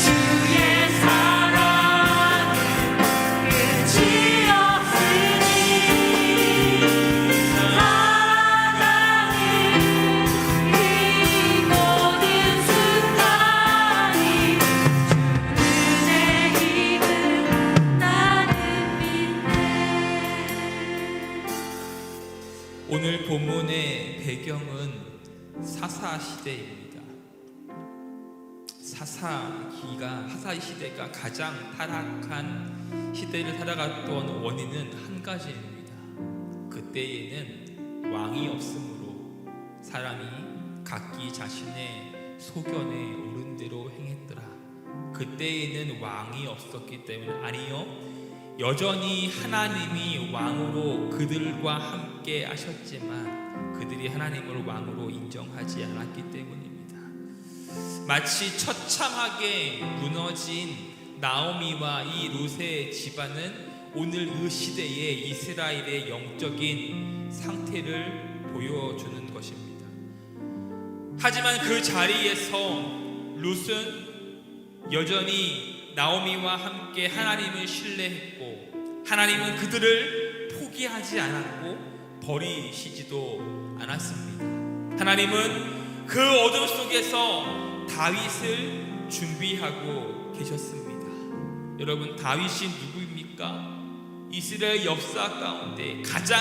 주의 사랑은 끝이 없으니 살아가는 이 모든 순간이 주 은혜임을 나는 믿네. 오늘 본문의 배경은 사사 시대입니다. 사사 시대가 가장 타락한 시대를 살아갔던 원인은 한 가지입니다. 그때에는 왕이 없으므로 사람이 각기 자신의 소견에 옳은 대로 행했더라. 그때에는 왕이 없었기 때문에 아니요, 여전히 하나님이 왕으로 그들과 함께 하셨지만 그들이 하나님을 왕으로 인정하지 않았기 때문입니다. 마치 처참하게 무너진 나오미와 이 룻의 집안은 오늘 그 시대의 이스라엘의 영적인 상태를 보여주는 것입니다. 하지만 그 자리에서 룻은 여전히 나오미와 함께 하나님을 신뢰했고 하나님은 그들을 포기하지 않았고 버리시지도 않았습니다. 하나님은 그 어둠 속에서 다윗을 준비하고 계셨습니다. 여러분, 다윗이 누구입니까? 이스라엘 역사 가운데 가장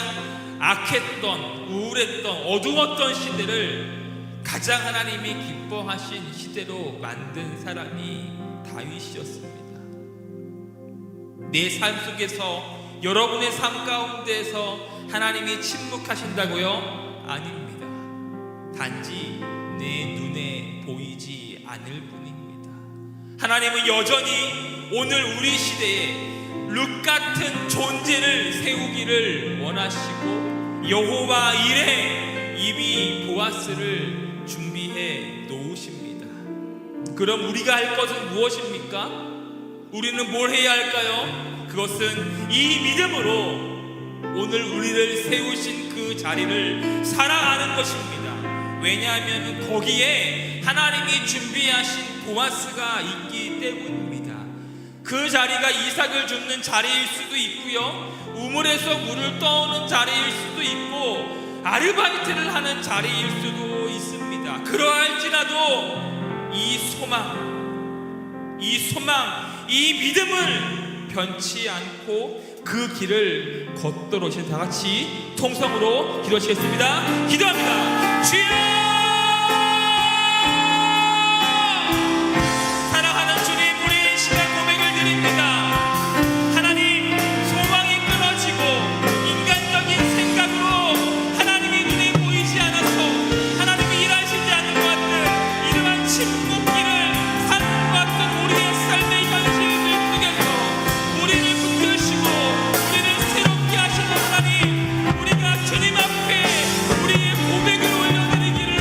악했던, 우울했던, 어두웠던 시대를 가장 하나님이 기뻐하신 시대로 만든 사람이 다윗이었습니다. 내 삶 속에서, 여러분의 삶 가운데에서 하나님이 침묵하신다고요? 아닙니다. 단지 내 눈에 보이지 않을 뿐입니다. 하나님은 여전히 오늘 우리 시대에 룻 같은 존재를 세우기를 원하시고 여호와 이레 이미 보아스를 준비해 놓으십니다. 그럼 우리가 할 것은 무엇입니까? 우리는 뭘 해야 할까요? 그것은 이 믿음으로 오늘 우리를 세우신 그 자리를 살아가는 것입니다. 왜냐하면 거기에 하나님이 준비하신 보아스가 있기 때문입니다. 그 자리가 이삭을 줍는 자리일 수도 있고요, 우물에서 물을 떠오는 자리일 수도 있고, 아르바이트를 하는 자리일 수도 있습니다. 그러할지라도 이 소망, 이 믿음을 변치 않고 그 길을 걷도록 다 같이 통성으로 기도하시겠습니다. 기도합니다. 주여! 우리가 주님 앞에 우리의 고백을 올려드리기를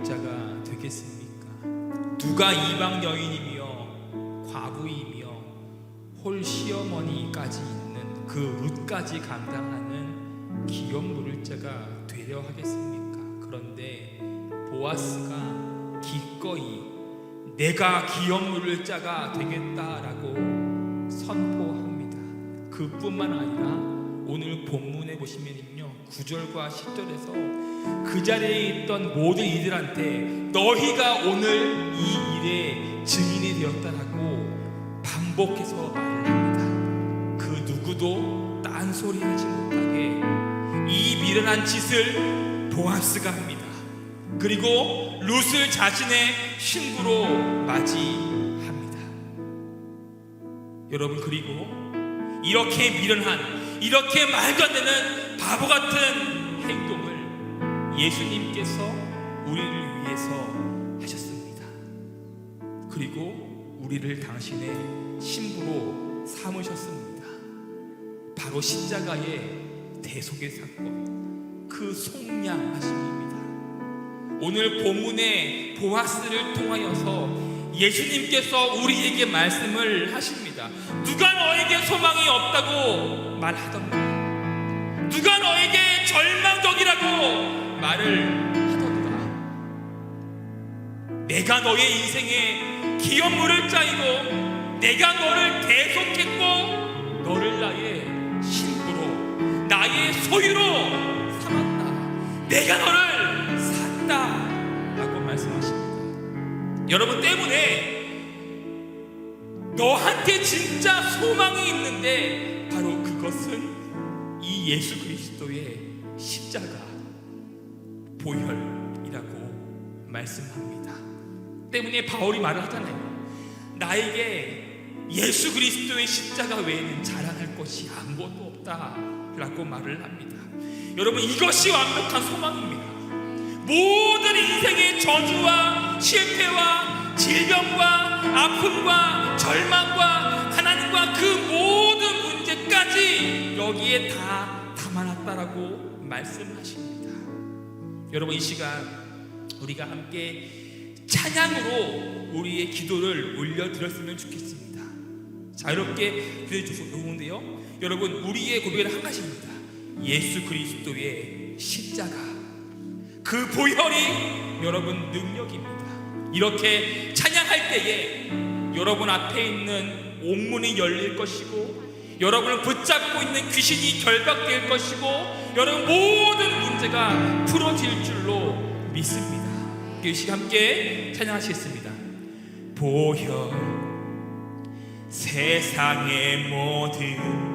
자가 되겠습니까? 누가 이방 여인이며 과부이며 홀 시어머니까지 있는 그 룻까지 감당하는 기업 물을 자가 되려 하겠습니까? 그런데 보아스가 기꺼이 내가 기업 물을 자가 되겠다라고 선포합니다. 그뿐만 아니라 오늘 본문에 보시면요 9절과 10절에서 그 자리에 있던 모든 이들한테 너희가 오늘 이 일의 증인이 되었다라고 반복해서 말을 합니다. 그 누구도 딴소리하지 못하게 이 미련한 짓을 보아스가 합니다. 그리고 룻을 자신의 신부로 맞이합니다. 여러분, 그리고 이렇게 미련한, 이렇게 말도 안 되는 바보 같은 행동을 예수님께서 우리를 위해서 하셨습니다. 그리고 우리를 당신의 신부로 삼으셨습니다. 바로 십자가의 대속의 사건, 그 속량하심입니다. 오늘 본문의 보아스를 통하여서 예수님께서 우리에게 말씀을 하십니다. 누가 너에게 소망이 없다고 말하던가, 누가 너에게 절망적이라고 말을 하던가, 내가 너의 인생에 기업물을 짜이고 내가 너를 대속했고 너를 나의 신부로, 나의 소유로 삼았다, 내가 너를 샀다 라고 말씀하십니다. 여러분 때문에 너한테 진짜 소망이 있는데 바로 그것은 이 예수 그리스도의 십자가 보혈이라고 말씀합니다. 때문에 바울이 말을 하잖아요. 나에게 예수 그리스도의 십자가 외에는 자랑할 것이 아무것도 없다 라고 말을 합니다. 여러분, 이것이 완벽한 소망입니다. 모든 인생의 저주와 실패와 질병과 아픔과 절망과 하나님과 그 모든 문제까지 여기에 다 담아놨다라고 말씀하십니다. 여러분, 이 시간 우리가 함께 찬양으로 우리의 기도를 올려드렸으면 좋겠습니다. 자유롭게 기도해 주셔도 좋은데요, 여러분, 우리의 고백은 한 가지입니다. 예수 그리스도의 십자가, 그 보혈이 여러분 능력입니다. 이렇게 찬양할 때에 여러분 앞에 있는 옥문이 열릴 것이고 여러분을 붙잡고 있는 귀신이 결박될 것이고 여러분 모든 문제가 풀어질 줄로 믿습니다. 이 시간 함께 찬양하시겠습니다. 보혈, 세상의 모든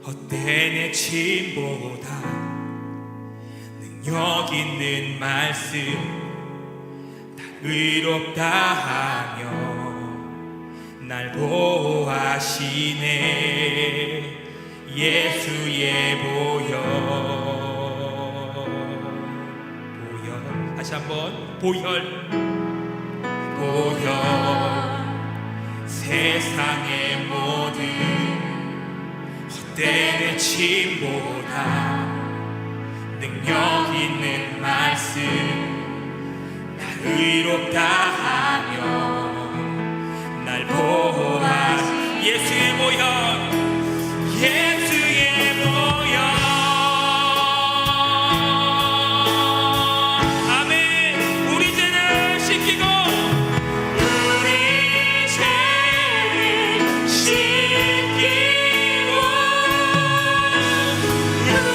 헛된 내 침보다 능력 있는 말씀, 날 의롭다 하며 날 보호하시네. 예수의 보혈, 보혈, 다시 한번 보혈, 보혈, 세상의 모든 헛된 내 침보다 능력 있는 말씀, 날 의롭다 하며 날 보호하시. 예수의 보혈, 예수의 보혈. 아멘. 우리 죄를 씻기고, 우리 죄를 씻기고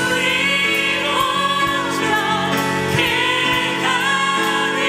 우리로 정케 하니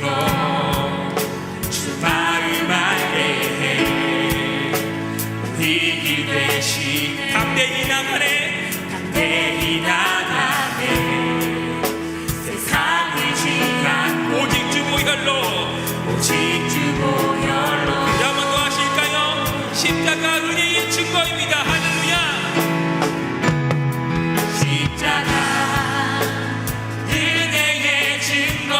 이루고 주 마음 안에 우리 되시 담대히 나가네 담대히 나가네 세상을 지난 오직 주 보혈로 오직 주 보혈로 한번 더 하실까요? 십자가 은혜의 증거입니다. 할렐루야. 십자가 은혜의 증거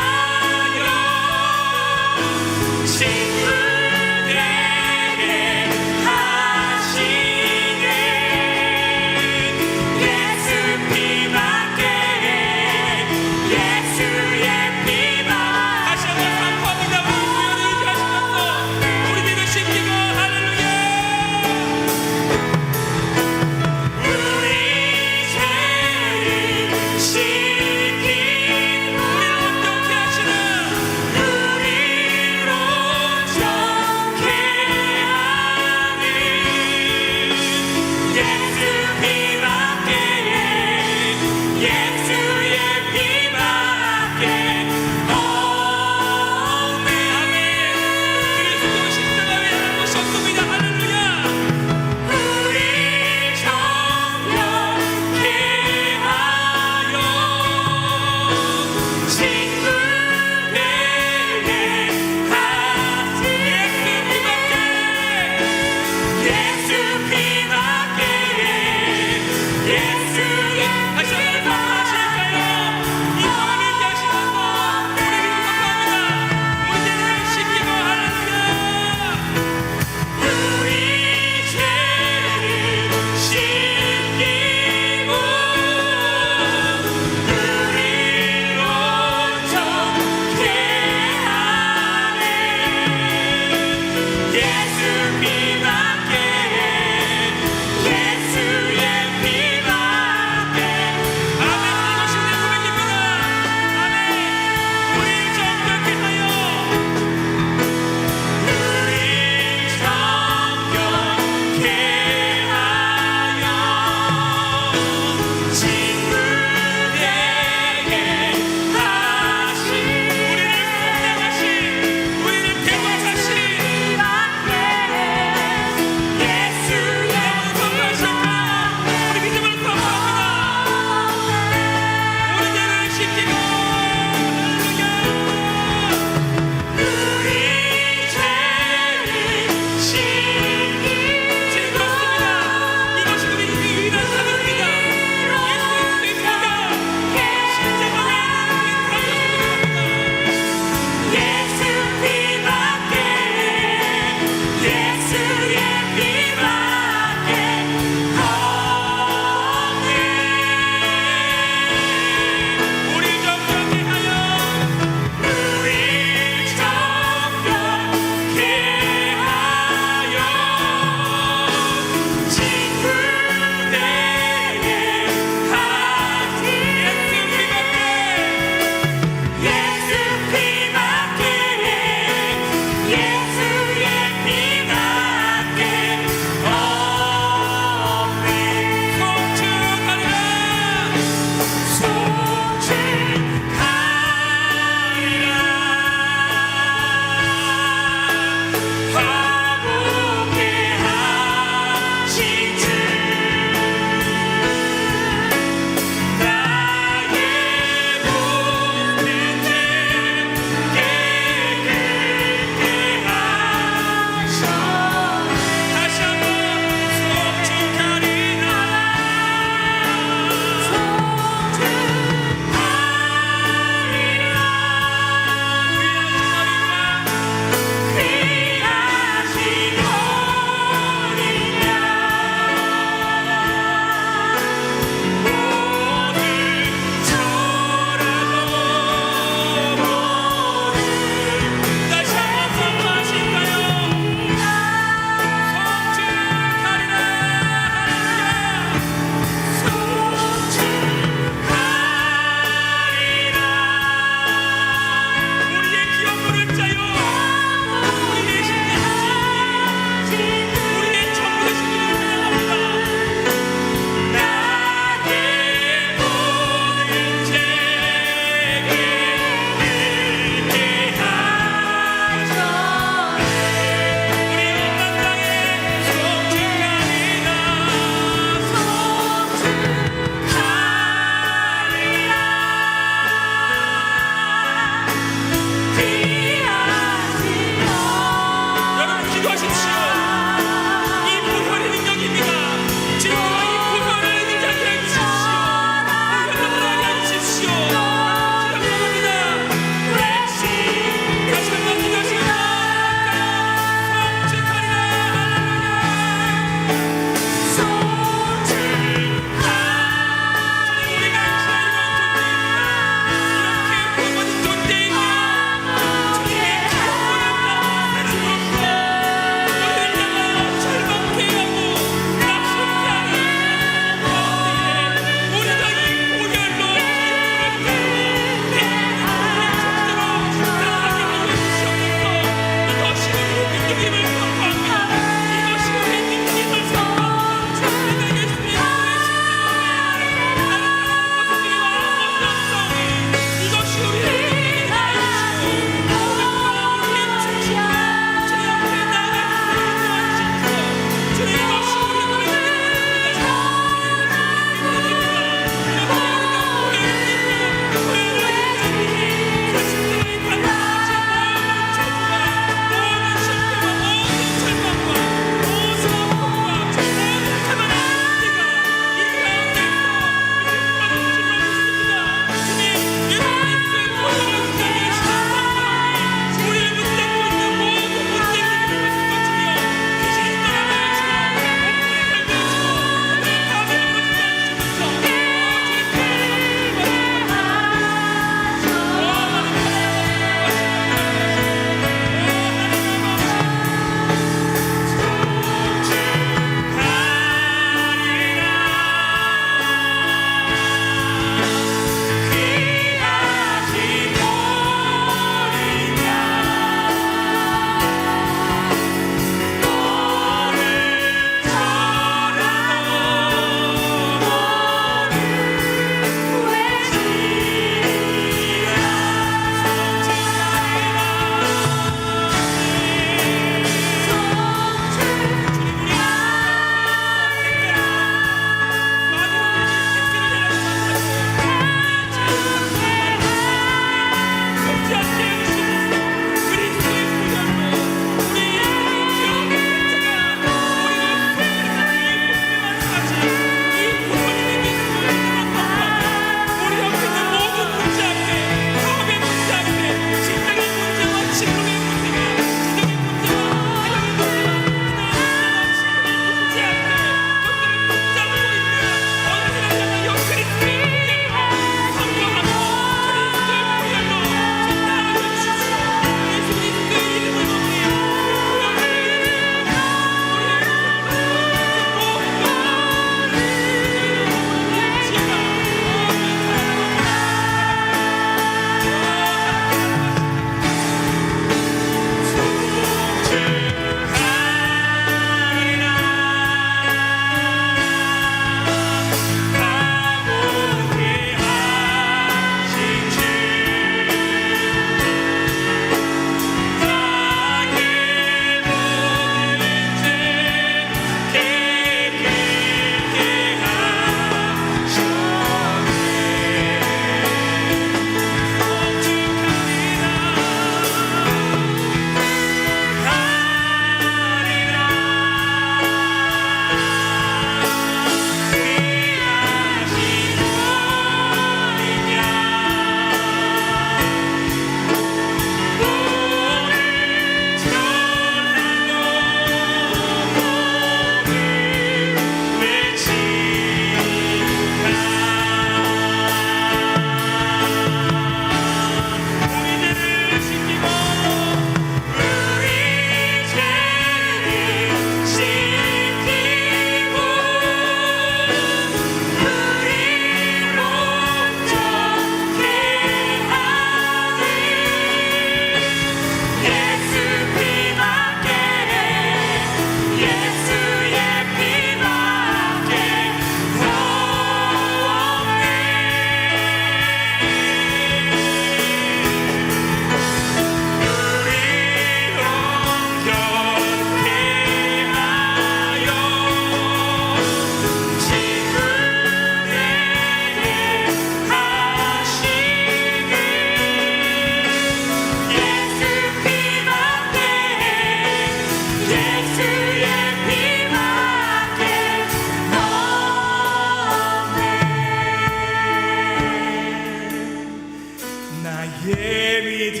나의 믿음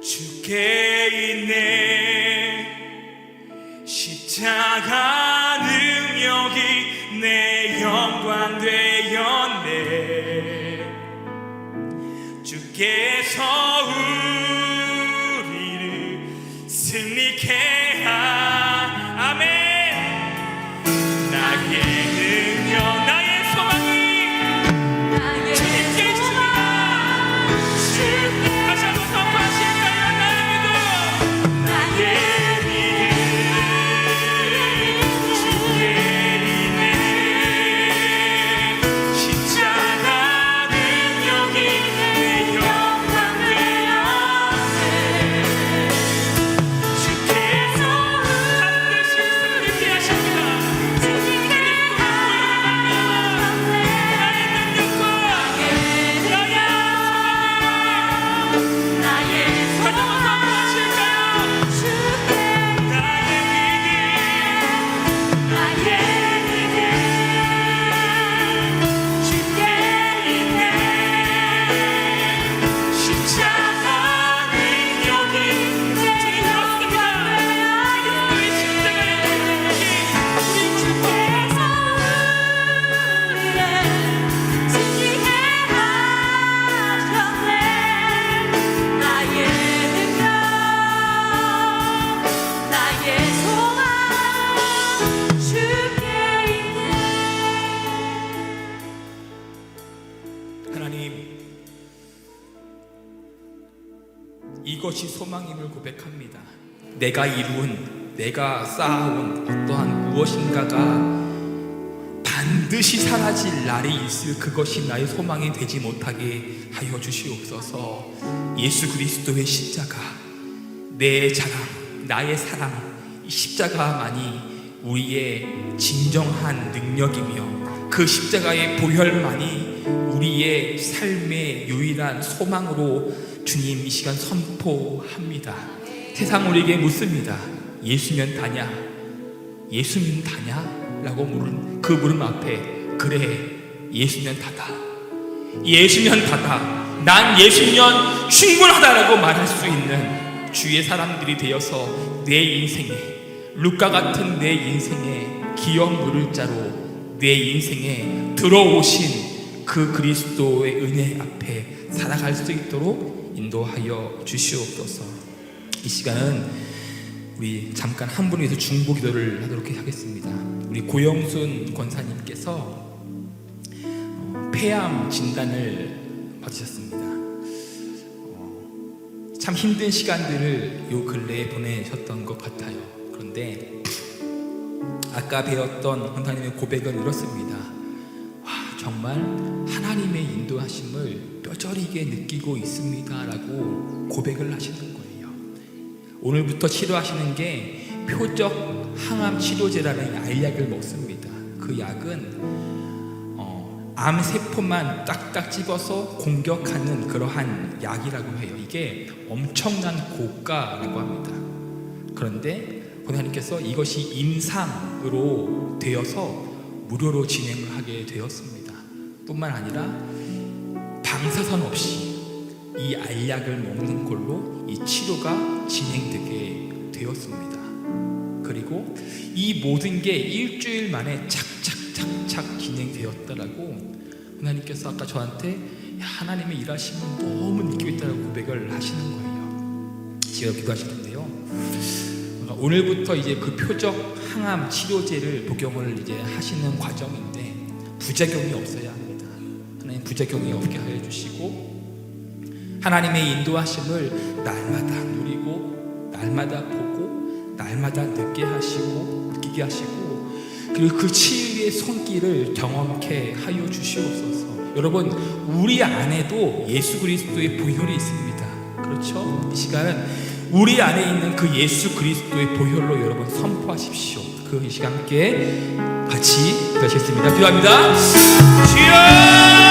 주께 있네. 십자가 능력이 내 영광 되었네. 주께서 우리를 승리케 아멘. 나의 능력 나의 소망이 주님께 있습니다. 다시 한번 선포하실까요? 나의 믿음 나의 믿음 주께 있네. 십자가 능력이 내 영광 되었네. 주께서 반드시 승리케 하십니다. 이것이 소망임을 고백합니다. 내가 이룬, 내가 쌓아온 어떠한 무엇인가가 반드시 사라질 날이 있을 그것이 나의 소망이 되지 못하게 하여 주시옵소서. 예수 그리스도의 십자가, 내 자랑, 나의 사랑, 이 십자가만이 우리의 진정한 능력이며 그 십자가의 보혈만이 우리의 삶의 유일한 소망으로 주님 이 시간 선포합니다. 세상 우리에게 묻습니다. 예수면 다냐? 예수면 다냐? 라고 물은 그 물음 앞에 그래 예수면 다다. 예수면 다다. 난 예수면 충분하다라고 말할 수 있는 주의 사람들이 되어서 내 인생에 루카 같은 내 인생에 기억 물을 자로 내 인생에 들어오신 그 그리스도의 은혜 앞에 살아갈 수 있도록 인도하여 주시옵소서. 이 시간은 우리 잠깐 한 분을 위해서 중보 기도를 하도록 하겠습니다. 우리 고영순 권사님께서 폐암 진단을 받으셨습니다. 참 힘든 시간들을 요 근래에 보내셨던 것 같아요. 그런데 아까 배웠던 권사님의 고백은 이렇습니다. 와, 정말 하나님의 인도하심을 뼈저리게 느끼고 있습니다 라고 고백을 하시는 거예요. 오늘부터 치료하시는 게 표적 항암 치료제라는 알약을 먹습니다. 그 약은 암세포만 딱딱 집어서 공격하는 그러한 약이라고 해요. 이게 엄청난 고가라고 합니다. 그런데 권사님께서 이것이 임상으로 되어서 무료로 진행을 하게 되었습니다. 뿐만 아니라 방사선 없이 이 알약을 먹는 걸로 이 치료가 진행되게 되었습니다. 그리고 이 모든 게 일주일 만에 착착착착 진행되었다라고 하나님께서 아까 저한테 하나님의 일하심을 너무 느끼고 있다고 고백을 하시는 거예요. 제가 기도하시는데요. 오늘부터 이제 그 표적 항암 치료제를 복용을 이제 하시는 과정인데 부작용이 없어야 합니다. 하나님 부작용이 없게 하여 주시고 하나님의 인도하심을 날마다 누리고 날마다 보고 날마다 느끼게 하시고 그리고 그 치유의 손길을 경험케 하여 주시옵소서. 여러분 우리 안에도 예수 그리스도의 보혈이 있습니다. 그렇죠? 이 시간은 우리 안에 있는 그 예수 그리스도의 보혈로 여러분 선포하십시오. 그 이 시간 함께 같이 기도하시겠습니다. 기도합니다. 주여!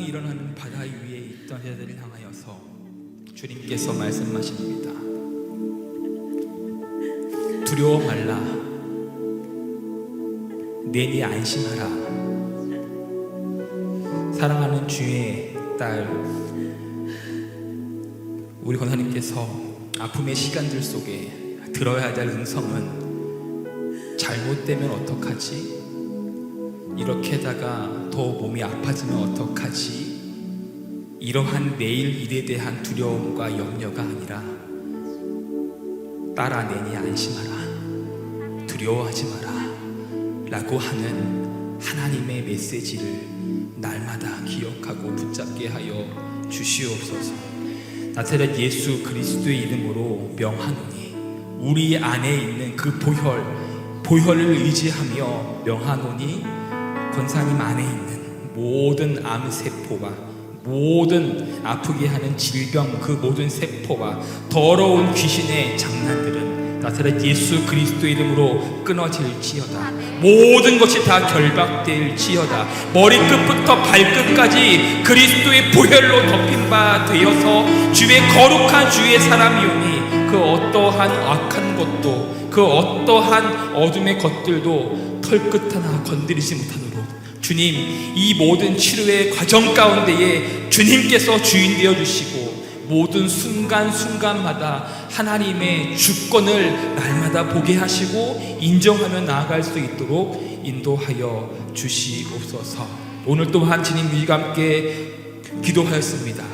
일어나는 바다 위에 있던 자들을 향하여서 주님께서 말씀하십니다. 두려워 말라. 내니 안심하라. 사랑하는 주의 딸, 우리 권사님께서 아픔의 시간들 속에 들어야 될 음성은 잘못되면 어떡하지? 이렇게다가 더 몸이 아파지면 어떡하지? 이러한 내일 일에 대한 두려움과 염려가 아니라 딸아 내니 안심하라, 두려워하지 마라 라고 하는 하나님의 메시지를 날마다 기억하고 붙잡게 하여 주시옵소서. 나사렛 예수 그리스도의 이름으로 명하노니 우리 안에 있는 그 보혈을 의지하며 명하노니 권사님 안에 있는 모든 암세포와 모든 아프게 하는 질병 그 모든 세포와 더러운 귀신의 장난들은 나사렛 예수 그리스도의 이름으로 끊어질지어다. 모든 것이 다 결박될지어다. 머리끝부터 발끝까지 그리스도의 보혈로 덮인 바 되어서 주의 거룩한 주의 사람이오니 그 어떠한 악한 것도 그 어떠한 어둠의 것들도 털끝 하나 건드리지 못하도록 주님, 이 모든 치료의 과정 가운데에 주님께서 주인 되어 주시고 모든 순간순간마다 하나님의 주권을 날마다 보게 하시고 인정하며 나아갈 수 있도록 인도하여 주시옵소서. 오늘 또한 주님 우리가 함께 기도하였습니다.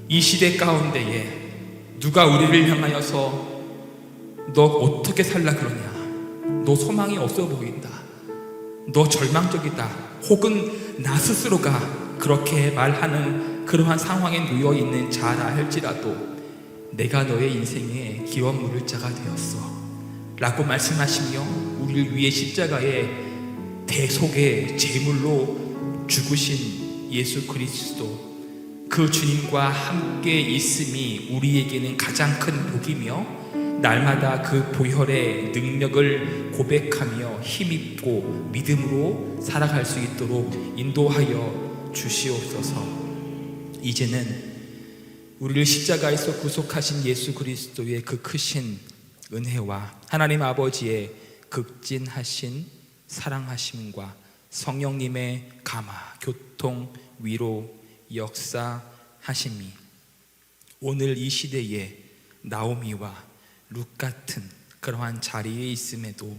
이 시대 가운데에 누가 우리를 향하여서 너 어떻게 살라 그러냐, 너 소망이 없어 보인다, 너 절망적이다, 혹은 나 스스로가 그렇게 말하는 그러한 상황에 놓여 있는 자라 할지라도 내가 너의 인생에 기원 물을 자가 되었어 라고 말씀하시며 우리를 위해 십자가의 대속의 제물로 죽으신 예수 그리스도, 그 주님과 함께 있음이 우리에게는 가장 큰 복이며 날마다 그 보혈의 능력을 고백하며 힘입고 믿음으로 살아갈 수 있도록 인도하여 주시옵소서. 이제는 우리를 십자가에서 구속하신 예수 그리스도의 그 크신 은혜와 하나님 아버지의 극진하신 사랑하심과 성령님의 감화, 교통, 위로, 역사하심이 오늘 이 시대에 나오미와 룻 같은 그러한 자리에 있음에도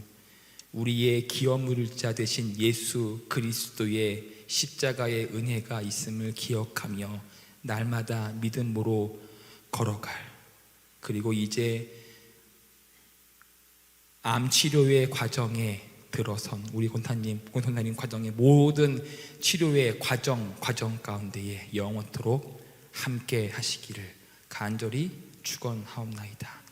우리의 기업 물을 자 되신 예수 그리스도의 십자가의 은혜가 있음을 기억하며 날마다 믿음으로 걸어갈, 그리고 이제 암 치료의 과정에 들어선 우리 권사님 과정의 모든 치료의 과정 가운데에 영원토록 함께 하시기를 간절히 축원하옵나이다.